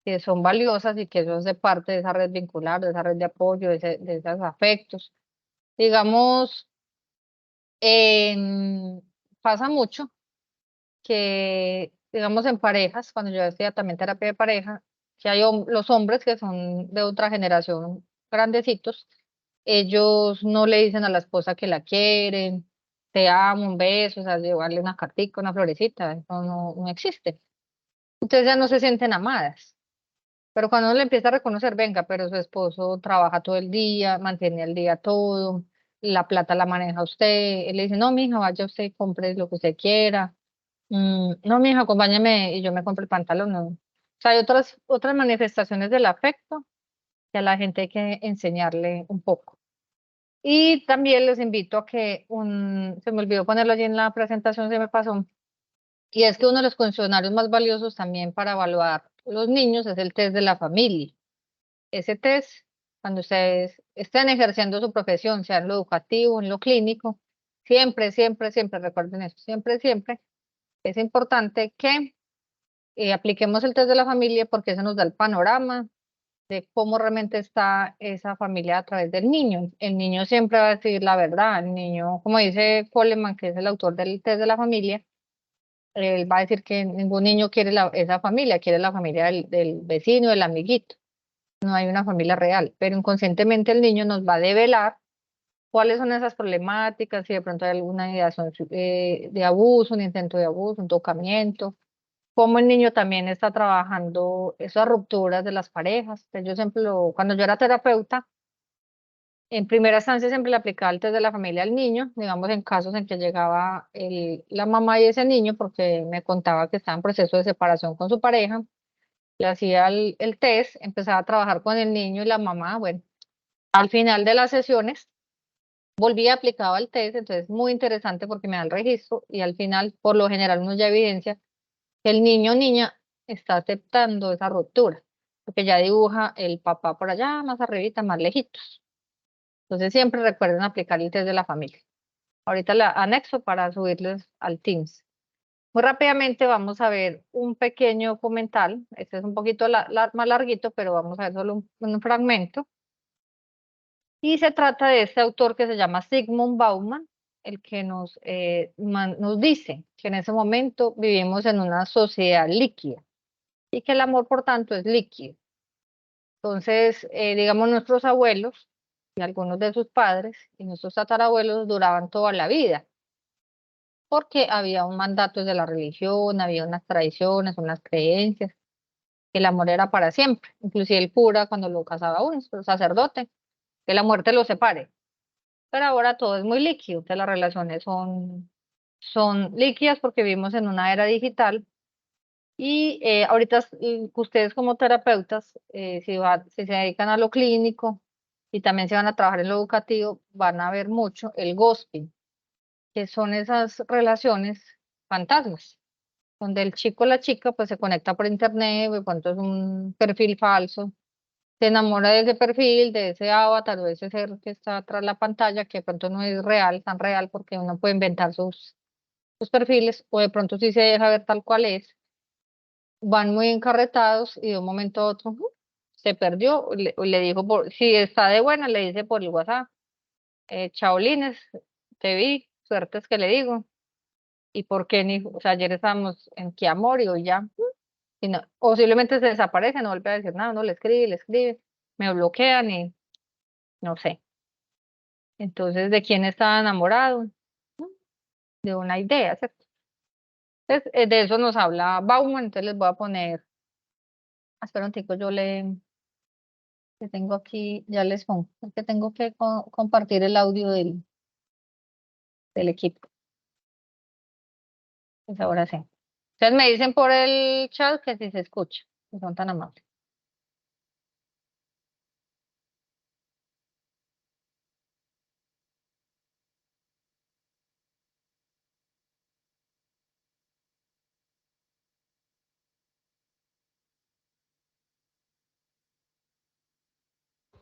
que son valiosas y que eso es de parte de esa red vincular, de esa red de apoyo, de esos afectos. Digamos, pasa mucho que, digamos, en parejas, cuando yo hacía también terapia de pareja, que hay los hombres que son de otra generación, grandecitos, ellos no le dicen a la esposa que la quieren, te amo, un beso, o sea, llevarle una cartica, una florecita, eso no existe. Entonces ya no se sienten amadas. Pero cuando uno le empieza a reconocer, venga, pero su esposo trabaja todo el día, mantiene el día todo, la plata la maneja usted, él le dice, no, mija, vaya usted, compre lo que usted quiera. No, mija, acompáñame y yo me compro el pantalón. No. O sea, hay otras manifestaciones del afecto que a la gente hay que enseñarle un poco. Y también les invito a que se me olvidó ponerlo allí en la presentación, se me pasó, y es que uno de los cuestionarios más valiosos también para evaluar los niños es el test de la familia. Ese test, cuando ustedes estén ejerciendo su profesión, sea en lo educativo, en lo clínico, siempre, siempre, siempre, recuerden eso, siempre, siempre, es importante que apliquemos el test de la familia porque eso nos da el panorama de cómo realmente está esa familia a través del niño. El niño siempre va a decir la verdad, el niño, como dice Coleman, que es el autor del test de la familia, él va a decir que ningún niño quiere esa familia, quiere la familia del vecino, del amiguito. No hay una familia real, pero inconscientemente el niño nos va a develar cuáles son esas problemáticas, si de pronto hay alguna ideación de abuso, un intento de abuso, un tocamiento, cómo el niño también está trabajando esas rupturas de las parejas. Entonces, yo siempre cuando yo era terapeuta, en primera instancia siempre le aplicaba el test de la familia al niño, digamos en casos en que llegaba la mamá y ese niño, porque me contaba que estaba en proceso de separación con su pareja, le hacía el test, empezaba a trabajar con el niño y la mamá, bueno, al final de las sesiones volvía, aplicaba el test, entonces muy interesante porque me da el registro y al final, por lo general, uno ya evidencia que el niño o niña está aceptando esa ruptura, porque ya dibuja el papá por allá, más arribita, más lejitos. Entonces siempre recuerden aplicar el test de la familia. Ahorita la anexo para subirles al Teams. Muy rápidamente vamos a ver un pequeño documental. Este es un poquito más larguito, pero vamos a ver solo un fragmento. Y se trata de este autor que se llama Zygmunt Bauman, el que nos dice que en ese momento vivimos en una sociedad líquida y que el amor, por tanto, es líquido. Entonces, digamos, nuestros abuelos y algunos de sus padres y nuestros tatarabuelos duraban toda la vida porque había un mandato de la religión, había unas tradiciones, unas creencias, que el amor era para siempre. Inclusive el cura, cuando lo casaba a uno, el sacerdote, que la muerte lo separe. Pero ahora todo es muy líquido, que las relaciones son líquidas porque vivimos en una era digital y ahorita ustedes como terapeutas, si se dedican a lo clínico y también se van a trabajar en lo educativo, van a ver mucho el ghosting, que son esas relaciones fantasmas, donde el chico o la chica pues se conecta por internet, de pronto es un perfil falso, se enamora de ese perfil, de ese avatar o de ese ser que está tras la pantalla, que de pronto no es real, tan real, porque uno puede inventar sus perfiles, o de pronto sí se deja ver tal cual es, van muy encarretados y de un momento a otro se perdió, le dijo, si está de buena, le dice por el WhatsApp, Chaolines, te vi, suertes que le digo, y por qué ni, o sea, ayer estábamos en qué amor y hoy ya, y no, posiblemente se desaparece, no vuelve a decir nada, no le escribe, me bloquean y no sé. Entonces, ¿de quién estaba enamorado? De una idea, ¿cierto? Entonces, de eso nos habla Bauman, entonces les voy a poner, espera un tico, yo le tengo aquí, ya les pongo, es que tengo que compartir el audio del equipo. Pues ahora sí. Ustedes me dicen por el chat que si se escucha, que son tan amables.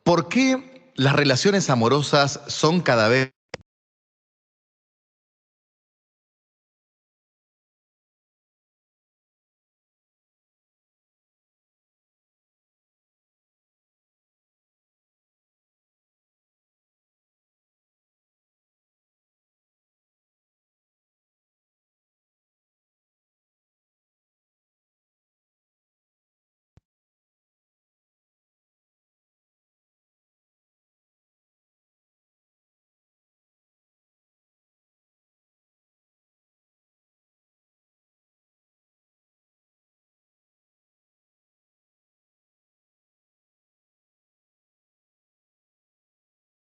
¿Por qué las relaciones amorosas son cada vez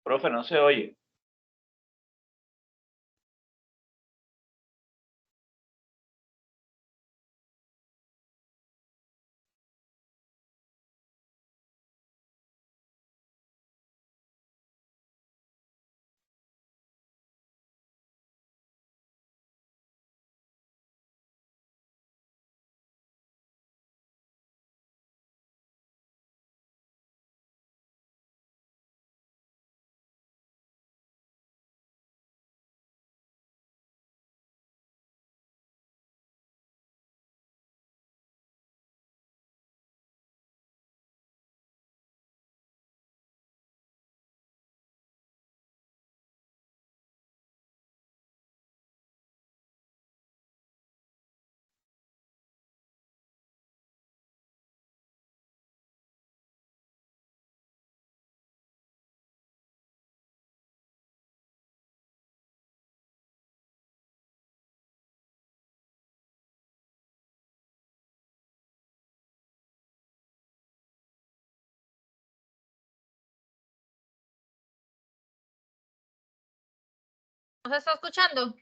Profe, no se oye. ¿No se está escuchando?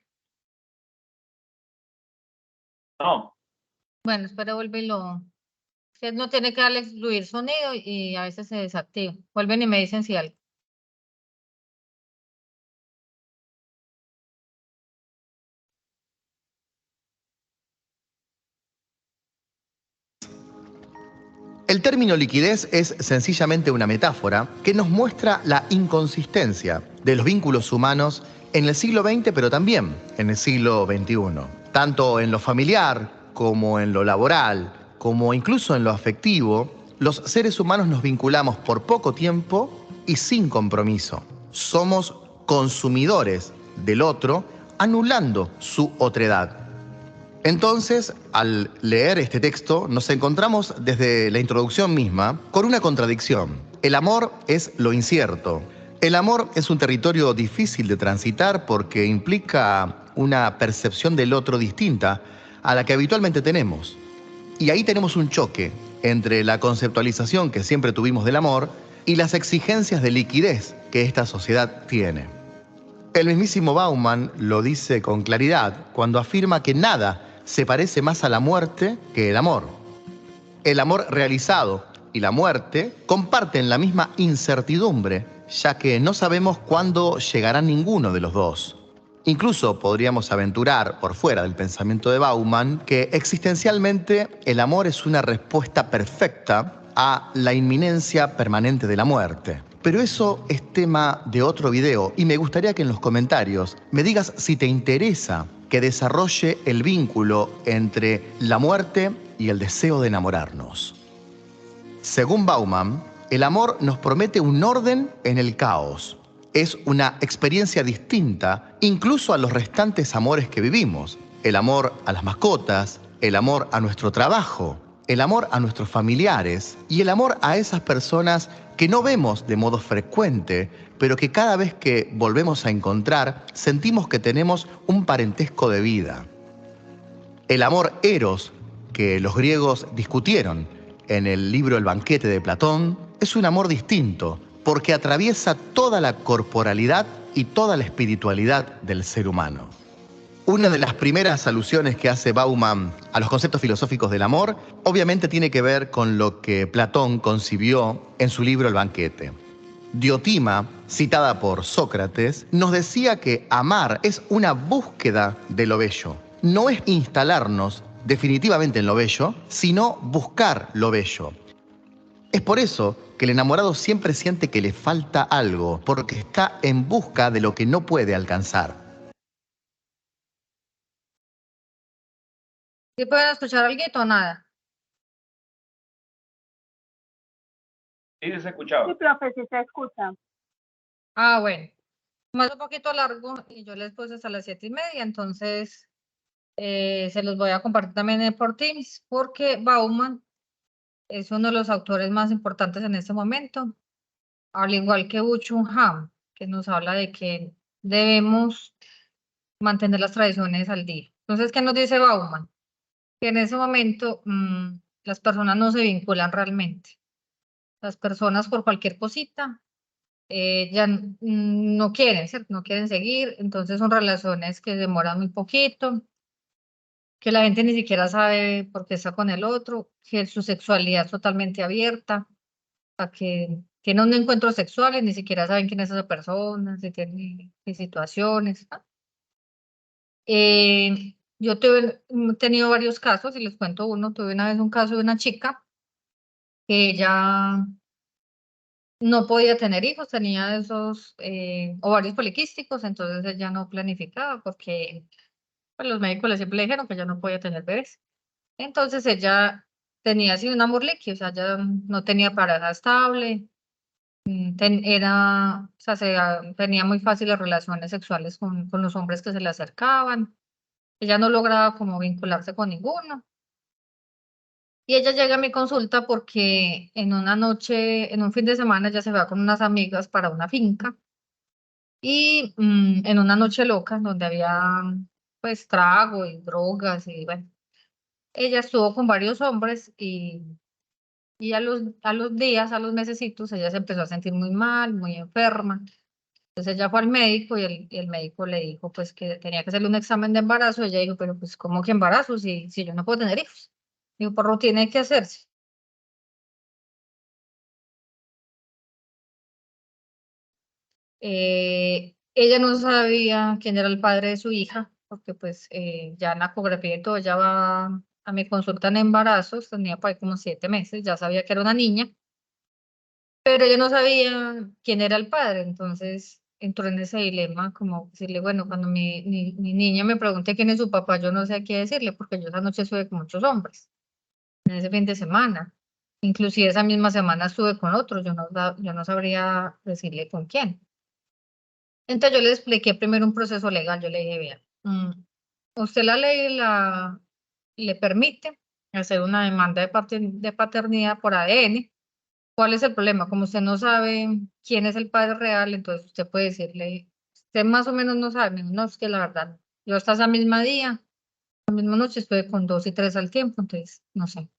No. Bueno, espera, vuelve y lo... Usted no tiene que darle excluir sonido y a veces se desactiva. Vuelven y me dicen si algo. El término liquidez es sencillamente una metáfora que nos muestra la inconsistencia de los vínculos humanos en el siglo XX, pero también en el siglo XXI. Tanto en lo familiar, como en lo laboral, como incluso en lo afectivo, los seres humanos nos vinculamos por poco tiempo y sin compromiso. Somos consumidores del otro, anulando su otredad. Entonces, al leer este texto, nos encontramos desde la introducción misma con una contradicción. El amor es lo incierto. El amor es un territorio difícil de transitar porque implica una percepción del otro distinta a la que habitualmente tenemos. Y ahí tenemos un choque entre la conceptualización que siempre tuvimos del amor y las exigencias de liquidez que esta sociedad tiene. El mismísimo Bauman lo dice con claridad cuando afirma que nada se parece más a la muerte que el amor. El amor realizado y la muerte comparten la misma incertidumbre, ya que no sabemos cuándo llegará ninguno de los dos. Incluso podríamos aventurar, por fuera del pensamiento de Bauman, que existencialmente el amor es una respuesta perfecta a la inminencia permanente de la muerte. Pero eso es tema de otro video y me gustaría que en los comentarios me digas si te interesa que desarrolle el vínculo entre la muerte y el deseo de enamorarnos. Según Bauman, El amor nos promete un orden en el caos. Es una experiencia distinta incluso a los restantes amores que vivimos. El amor a las mascotas, el amor a nuestro trabajo, el amor a nuestros familiares y el amor a esas personas que no vemos de modo frecuente, pero que cada vez que volvemos a encontrar sentimos que tenemos un parentesco de vida. El amor eros, que los griegos discutieron en el libro El banquete de Platón, es un amor distinto, porque atraviesa toda la corporalidad y toda la espiritualidad del ser humano. Una de las primeras alusiones que hace Bauman a los conceptos filosóficos del amor, obviamente tiene que ver con lo que Platón concibió en su libro El banquete. Diotima, citada por Sócrates, nos decía que amar es una búsqueda de lo bello. No es instalarnos definitivamente en lo bello, sino buscar lo bello. Es por eso que el enamorado siempre siente que le falta algo, porque está en busca de lo que no puede alcanzar. ¿Sí pueden escuchar algo o nada? Sí, se escuchaba. Sí, profe, sí se escucha. Ah, bueno. Más un poquito largo y yo les puse hasta las 7:30, entonces se los voy a compartir también por Teams, porque Bauman es uno de los autores más importantes en este momento, al igual que Byung-Chul Han, que nos habla de que debemos mantener las tradiciones al día. Entonces, ¿qué nos dice Bauman? Que en ese momento las personas no se vinculan realmente. Las personas por cualquier cosita ya no quieren, ¿cierto? No quieren seguir, entonces son relaciones que demoran muy poquito, que la gente ni siquiera sabe por qué está con el otro, que su sexualidad es totalmente abierta, a que tienen un encuentro sexual y ni siquiera saben quién es esa persona, si tiene qué situaciones. Yo he tenido varios casos y les cuento uno. Tuve una vez un caso de una chica que ella no podía tener hijos, tenía esos ovarios poliquísticos, entonces ella no planificaba porque pues, los médicos siempre le dijeron que ella no podía tener bebés. Entonces ella tenía así un amor líquido, o sea, ella no tenía pareja estable, o sea, tenía muy fáciles relaciones sexuales con los hombres que se le acercaban. Ella no lograba como vincularse con ninguno. Y ella llega a mi consulta porque en una noche, en un fin de semana, ella se va con unas amigas para una finca. Y en una noche loca, donde había pues trago y drogas y bueno, ella estuvo con varios hombres y a los días, a los mesecitos, ella se empezó a sentir muy mal, muy enferma. Entonces ella fue al médico y el médico le dijo pues que tenía que hacerle un examen de embarazo. Ella dijo, pero pues ¿cómo que embarazo si yo no puedo tener hijos? Dijo, por rutina hay que hacerse. Ella no sabía quién era el padre de su hija, porque pues ya en la ecografía y todo, ella va a mi consulta en embarazos, tenía por ahí como 7 meses, ya sabía que era una niña, pero ella no sabía quién era el padre, entonces entró en ese dilema, como decirle, bueno, cuando mi niña me pregunte quién es su papá, yo no sé qué decirle, porque yo esa noche estuve con muchos hombres, en ese fin de semana, inclusive esa misma semana estuve con otros, yo no sabría decirle con quién. Entonces yo le expliqué primero un proceso legal, yo le dije, vea, usted la ley le permite hacer una demanda de paternidad por ADN. ¿Cuál es el problema? Como usted no sabe quién es el padre real, entonces usted puede decirle, usted más o menos no sabe, no, es que la verdad, yo hasta esa misma día, la misma noche estuve con 2 y 3 al tiempo, entonces no sé.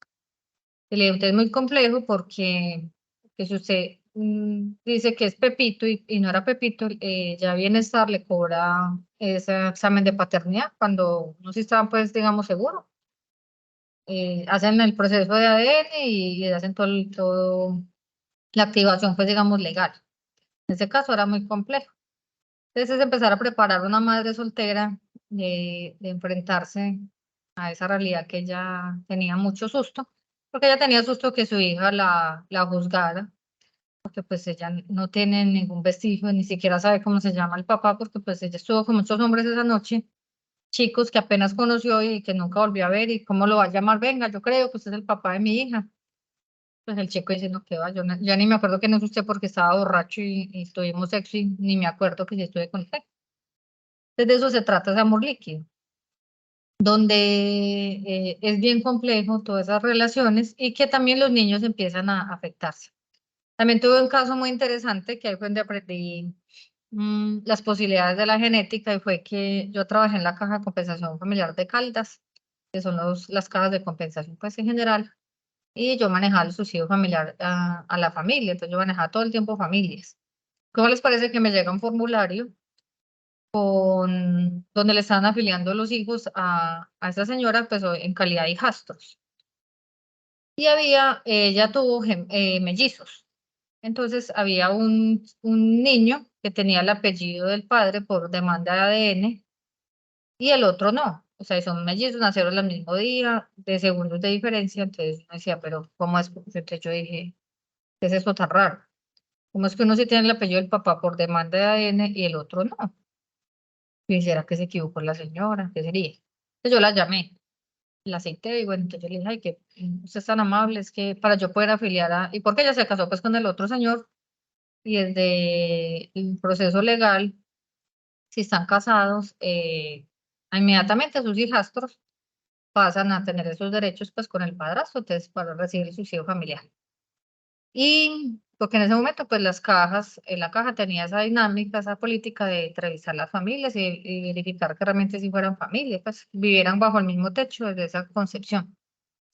Y le digo, entonces es muy complejo porque que si usted dice que es Pepito y no era Pepito, ya Bienestar le cobra ese examen de paternidad cuando no se estaba, pues, digamos, seguro. Hacen el proceso de ADN y hacen todo la activación, pues, digamos, legal. En ese caso era muy complejo. Entonces es empezar a preparar una madre soltera de enfrentarse a esa realidad que ella tenía mucho susto, porque ella tenía susto que su hija la juzgara, porque pues ella no tiene ningún vestigio, ni siquiera sabe cómo se llama el papá, porque pues ella estuvo con muchos hombres esa noche, chicos que apenas conoció y que nunca volvió a ver, y cómo lo va a llamar, venga, yo creo que usted es el papá de mi hija. Pues el chico diciendo que va, yo ya ni me acuerdo que no es usted porque estaba borracho y tuvimos sexo y ni me acuerdo que si estuve con usted. Entonces de eso se trata ese amor líquido, donde es bien complejo todas esas relaciones y que también los niños empiezan a afectarse. También tuve un caso muy interesante que ahí fue donde aprendí las posibilidades de la genética y fue que yo trabajé en la Caja de Compensación Familiar de Caldas, que son las cajas de compensación pues en general, y yo manejaba el subsidio familiar a la familia, entonces yo manejaba todo el tiempo familias. ¿Cómo les parece que me llega un formulario donde le estaban afiliando los hijos a esa señora pues en calidad de hijastros? Y ella tuvo mellizos. Entonces había un niño que tenía el apellido del padre por demanda de ADN y el otro no. O sea, son mellizos, nacieron el mismo día, de segundos de diferencia. Entonces yo decía, pero ¿cómo es? Entonces yo dije, ¿qué es eso tan raro? ¿Cómo es que uno sí tiene el apellido del papá por demanda de ADN y el otro no? Y ¿será que se equivocó la señora? ¿Qué sería? Entonces yo la llamé, la cité y bueno, entonces yo le dije, ay, que usted es tan amable, es que para yo poder afiliar y porque ella se casó pues con el otro señor y desde el proceso legal, si están casados, inmediatamente sus hijastros pasan a tener esos derechos pues con el padrastro, entonces para recibir el subsidio familiar. Y porque en ese momento pues la caja tenía esa dinámica, esa política de entrevistar las familias y verificar que realmente si fueran familias, pues vivieran bajo el mismo techo desde esa concepción.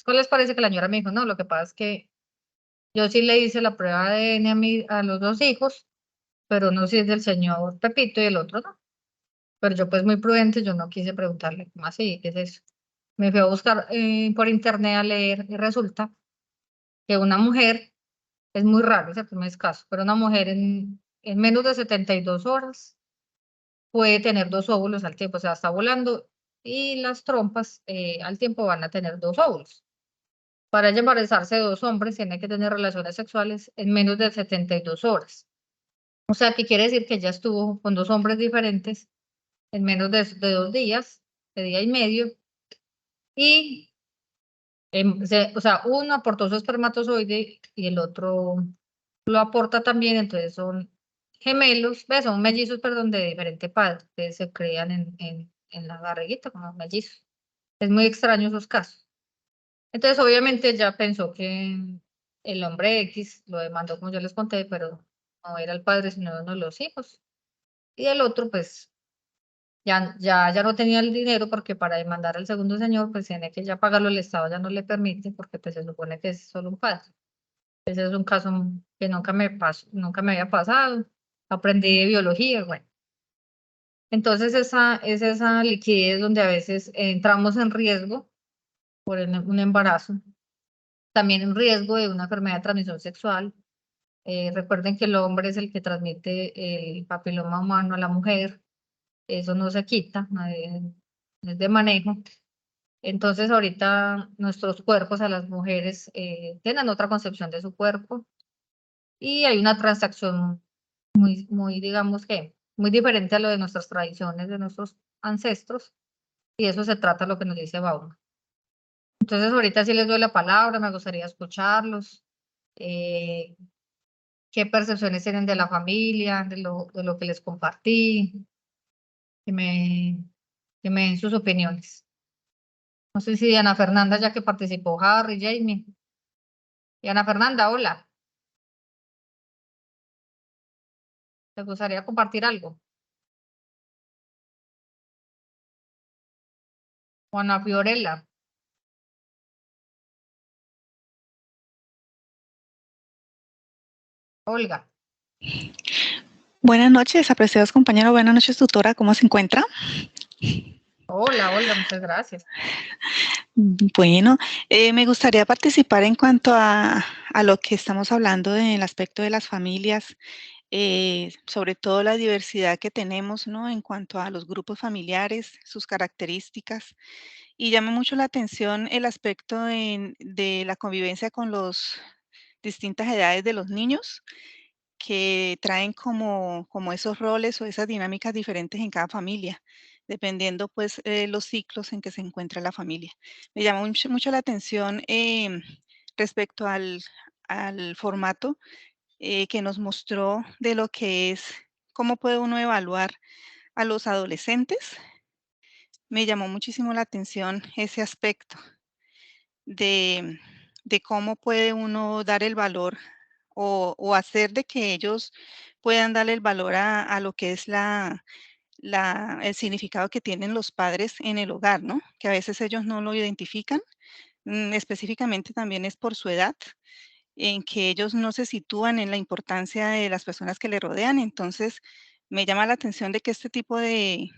¿Cuál les parece que la señora me dijo? No, lo que pasa es que yo sí le hice la prueba de ADN a los dos hijos, pero no si es del señor Pepito y el otro no. Pero yo pues muy prudente, yo no quise preguntarle, ¿cómo así? ¿Qué es eso? Me fui a buscar por internet a leer y resulta que una mujer, es muy raro, ese primer caso, pero una mujer en menos de 72 horas puede tener dos óvulos al tiempo, o sea, está volando y las trompas al tiempo van a tener dos óvulos. Para ella embarazarse de dos hombres tiene que tener relaciones sexuales en menos de 72 horas. O sea, que quiere decir que ella estuvo con dos hombres diferentes en menos de 2 días, de día y medio, y o sea, uno aportó su espermatozoide y el otro lo aporta también, entonces son gemelos, ¿ves? Son mellizos, perdón, de diferente padre, que se crean en la barriguita como mellizos. Es muy extraño esos casos. Entonces, obviamente, ella pensó que el hombre X lo demandó, como yo les conté, pero no era el padre, sino uno de los hijos. Y el otro, pues, ya no tenía el dinero porque para demandar al segundo señor, pues tiene que ya pagarlo el Estado, ya no le permite porque pues se supone que es solo un padre. Ese es un caso que nunca me había pasado. Aprendí de biología, bueno. Entonces es esa liquidez donde a veces entramos en riesgo por un embarazo, también en riesgo de una enfermedad de transmisión sexual. Recuerden que el hombre es el que transmite el papiloma humano a la mujer. Eso no se quita, es de manejo. Entonces ahorita nuestros cuerpos a las mujeres tienen otra concepción de su cuerpo y hay una transacción muy, digamos que, muy diferente a lo de nuestras tradiciones, de nuestros ancestros, y eso se trata de lo que nos dice Bauma. Entonces ahorita sí les doy la palabra, me gustaría escucharlos, qué percepciones tienen de la familia, de lo que les compartí, que me, que me den sus opiniones. No sé si Diana Fernanda, ya que participó Harry, Jamie. Diana Fernanda, hola. ¿Te gustaría compartir algo? Juana Fiorella, Olga. Buenas noches, apreciados compañeros. Buenas noches, tutora. ¿Cómo se encuentra? Hola, Olga, muchas gracias. Bueno, me gustaría participar en cuanto a lo que estamos hablando en el aspecto de las familias, sobre todo la diversidad que tenemos, ¿no? En cuanto a los grupos familiares, sus características. Y llama mucho la atención el aspecto de la convivencia con las distintas edades de los niños, que traen como esos roles o esas dinámicas diferentes en cada familia, dependiendo pues los ciclos en que se encuentra la familia. Me llama mucho la atención respecto al formato que nos mostró de lo que es, cómo puede uno evaluar a los adolescentes. Me llamó muchísimo la atención ese aspecto de, de cómo puede uno dar el valor o hacer de que ellos puedan darle el valor a lo que es el significado que tienen los padres en el hogar, ¿no? Que a veces ellos no lo identifican, específicamente también es por su edad, en que ellos no se sitúan en la importancia de las personas que le rodean. Entonces, me llama la atención de que este tipo de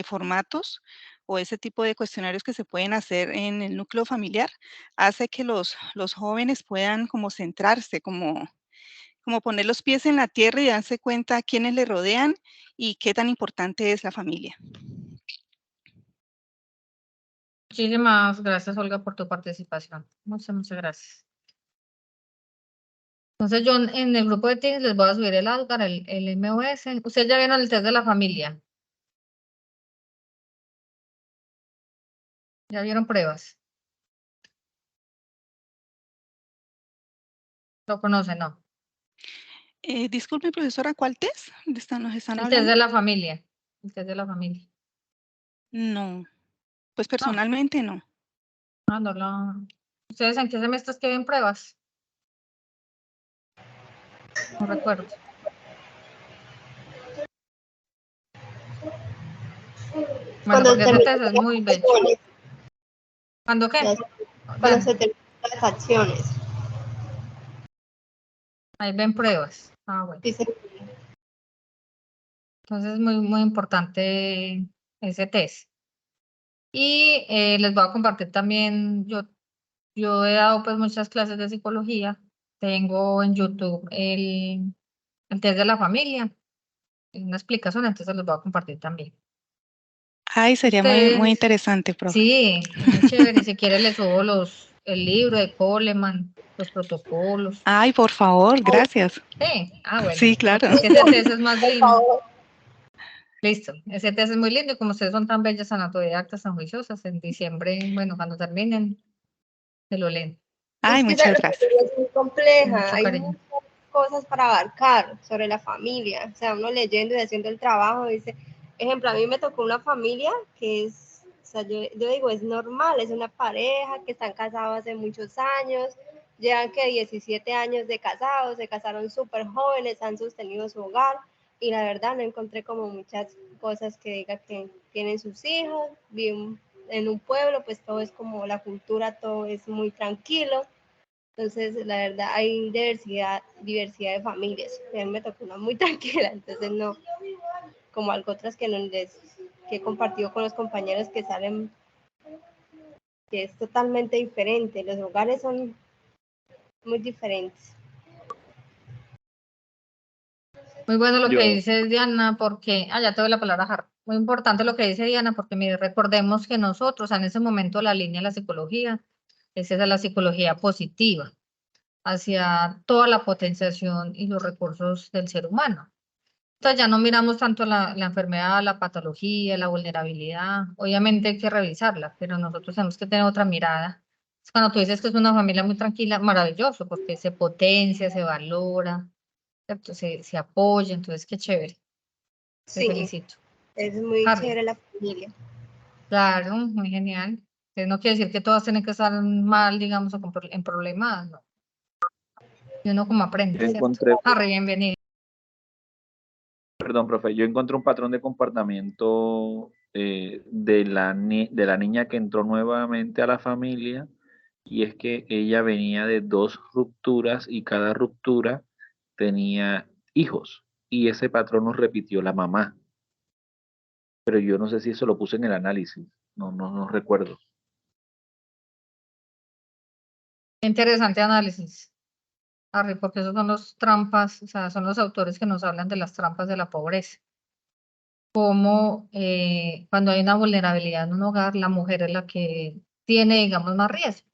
formatos o ese tipo de cuestionarios que se pueden hacer en el núcleo familiar hace que los jóvenes puedan como centrarse, como poner los pies en la tierra y darse cuenta quiénes le rodean y qué tan importante es la familia. Muchísimas gracias, Olga, por tu participación. Muchas gracias. Entonces, yo en el grupo de Teams les voy a subir el ADGAR, el MOS. Ustedes ya vieron el test de la familia. ¿Ya vieron pruebas? ¿Lo conocen, no? Disculpe, profesora, ¿cuál test nos están El test hablando? de la familia. El test de la familia. No, pues personalmente no. Ah, no lo... ¿Ustedes en qué semestres que ven pruebas? No recuerdo. Bueno, Cuando porque ese terminan test es las muy bello. acciones, ¿Cuándo qué? cuando Diana, se terminan las acciones. ahí ven pruebas. Ah, bueno. Sí, Entonces es muy importante ese test. Y les voy a compartir también, yo he dado pues muchas clases de psicología. Tengo en YouTube el test de la familia, una explicación, entonces los voy a compartir también. Ay, sería muy Ustedes, interesante, profe. sí, es muy chévere. Si quiere les subo el libro de Coleman, los protocolos. Ay, por favor, gracias. Sí, bueno. Sí, claro. Es que ese test es más por lindo. favor. Listo, ese test es muy lindo y como ustedes son tan bellas, tan autodidactas, tan juiciosas, en diciembre, bueno, cuando terminen, se lo leen. Ay, Es que muchas esa gracias. categoría es muy compleja, Mucho hay cariño. muchas cosas para abarcar sobre la familia. O sea, uno leyendo y haciendo el trabajo dice, ejemplo, a mí me tocó una familia que es, o sea, yo digo, es normal, es una pareja que están casados hace muchos años, llevan que 17 años de casados, se casaron súper jóvenes, han sostenido su hogar y la verdad no encontré como muchas cosas que diga que tienen sus hijos, viven en un pueblo, pues todo es como la cultura, todo es muy tranquilo. Entonces, la verdad, hay diversidad de familias. A mí me tocó una muy tranquila, entonces no, como algo otras que que he compartido con los compañeros que salen, que es totalmente diferente. Los hogares son muy diferentes. Muy bueno lo que Yo, dice Diana, porque, ya te doy la palabra, Har. Muy importante lo que dice Diana, porque mire, recordemos que nosotros, en ese momento, la línea de la psicología, es esa la psicología positiva, hacia toda la potenciación y los recursos del ser humano. Entonces ya no miramos tanto la enfermedad, la patología, la vulnerabilidad. Obviamente hay que revisarla, pero nosotros tenemos que tener otra mirada. Cuando tú dices que es una familia muy tranquila, maravilloso, porque se potencia, se valora, ¿cierto? Se apoya, entonces qué chévere. Te Sí, felicito. es muy Harry, chévere la familia. claro, muy genial. No quiere decir que todas tienen que estar mal, digamos, o en problemas, no. Y uno como aprende, yo ¿cierto? encontré, Harry, bienvenido. perdón, profe, yo encontré un patrón de comportamiento de de la niña que entró nuevamente a la familia, y es que ella venía de dos rupturas y cada ruptura tenía hijos, y ese patrón lo repitió la mamá, pero yo no sé si eso lo puse en el análisis, no recuerdo. Interesante análisis, Harry, porque esos son los trampas, o sea, son los autores que nos hablan de las trampas de la pobreza. Como cuando hay una vulnerabilidad en un hogar, la mujer es la que tiene, digamos, más riesgo.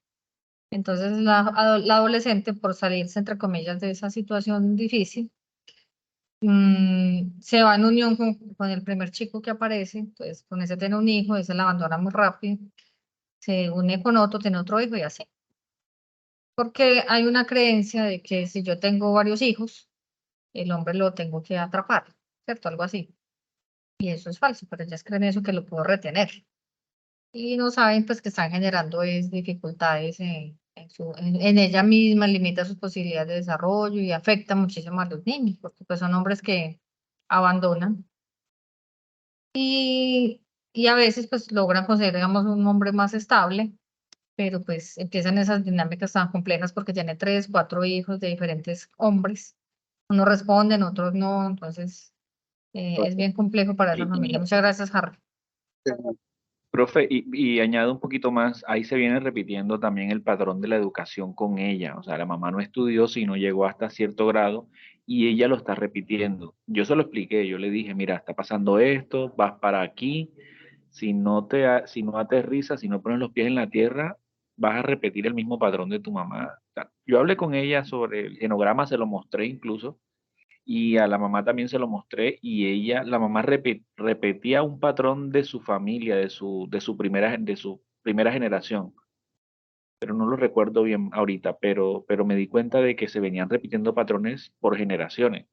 Entonces, la adolescente, por salirse, entre comillas, de esa situación difícil, se va en unión con el primer chico que aparece, entonces con ese tiene un hijo, ese la abandona muy rápido, se une con otro, tiene otro hijo y así. Porque hay una creencia de que si yo tengo varios hijos, el hombre lo tengo que atrapar, ¿cierto? Algo así. Y eso es falso, pero ellas creen eso que lo puedo retener. Y no saben pues que están generando dificultades en ella misma, limita sus posibilidades de desarrollo y afecta muchísimo a los niños, porque pues son hombres que abandonan y a veces pues logran conseguir, digamos, un hombre más estable, pero pues empiezan esas dinámicas tan complejas porque tiene 3, 4 hijos de diferentes hombres. Unos responden, otros no, entonces es bien complejo para esa familia. Muchas gracias, Harry. Profe, y añado un poquito más, ahí se viene repitiendo también el patrón de la educación con ella. O sea, la mamá no estudió, sino llegó hasta cierto grado y ella lo está repitiendo. Yo se lo expliqué, yo le dije, mira, está pasando esto, vas para aquí, si no aterrizas, si no pones los pies en la tierra, vas a repetir el mismo patrón de tu mamá. O sea, yo hablé con ella sobre el genograma, se lo mostré incluso, y a la mamá también se lo mostré y la mamá repetía un patrón de su familia, de su primera generación, pero no lo recuerdo bien ahorita, pero me di cuenta de que se venían repitiendo patrones por generaciones.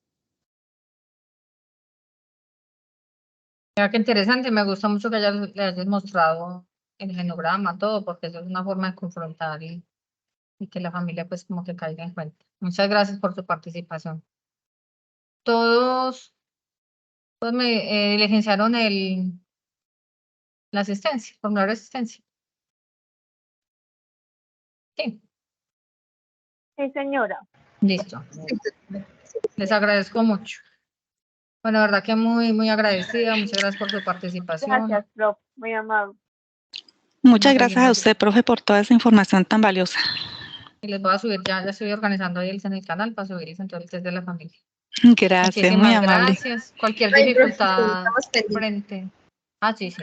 Mira qué interesante, me gusta mucho que le hayas mostrado el genograma, todo, porque eso es una forma de confrontar y que la familia pues como que caiga en cuenta. Muchas gracias por su participación. Todos me diligenciaron la asistencia, formulario de asistencia. Sí, Sí, señora. listo. Les agradezco mucho. Bueno, la verdad que muy, muy agradecida. Muchas gracias por su participación. Gracias, profe. Muy amable. Muchas Una gracias feliz a noche. usted, profe, por toda esa información tan valiosa. Y les voy a subir, ya estoy organizando ahí en el canal para subirles entonces de la familia. Gracias, muy Muchísimas amable. gracias. Cualquier Ay, profe, dificultad estamos pendientes. frente. Sí, sí.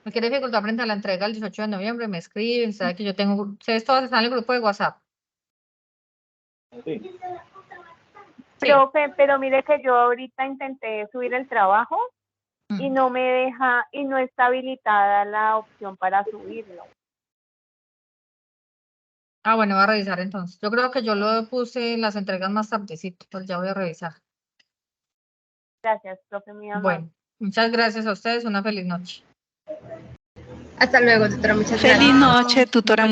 Cualquier dificultad frente a la entrega el 18 de noviembre, me escriben. Sabe que yo tengo, ustedes todos están en el grupo de WhatsApp. Sí. Sí. Profe, pero mire que yo ahorita intenté subir el trabajo y Mm. no me deja, y no está habilitada la opción para subirlo. Bueno, voy a revisar entonces. Yo creo que yo lo puse en las entregas más tardecito, pues ya voy a revisar. Gracias, profe, muy amable. Bueno, muchas gracias a ustedes. Una feliz noche. Hasta luego, tutora. Muchas gracias. Feliz noche, tutora.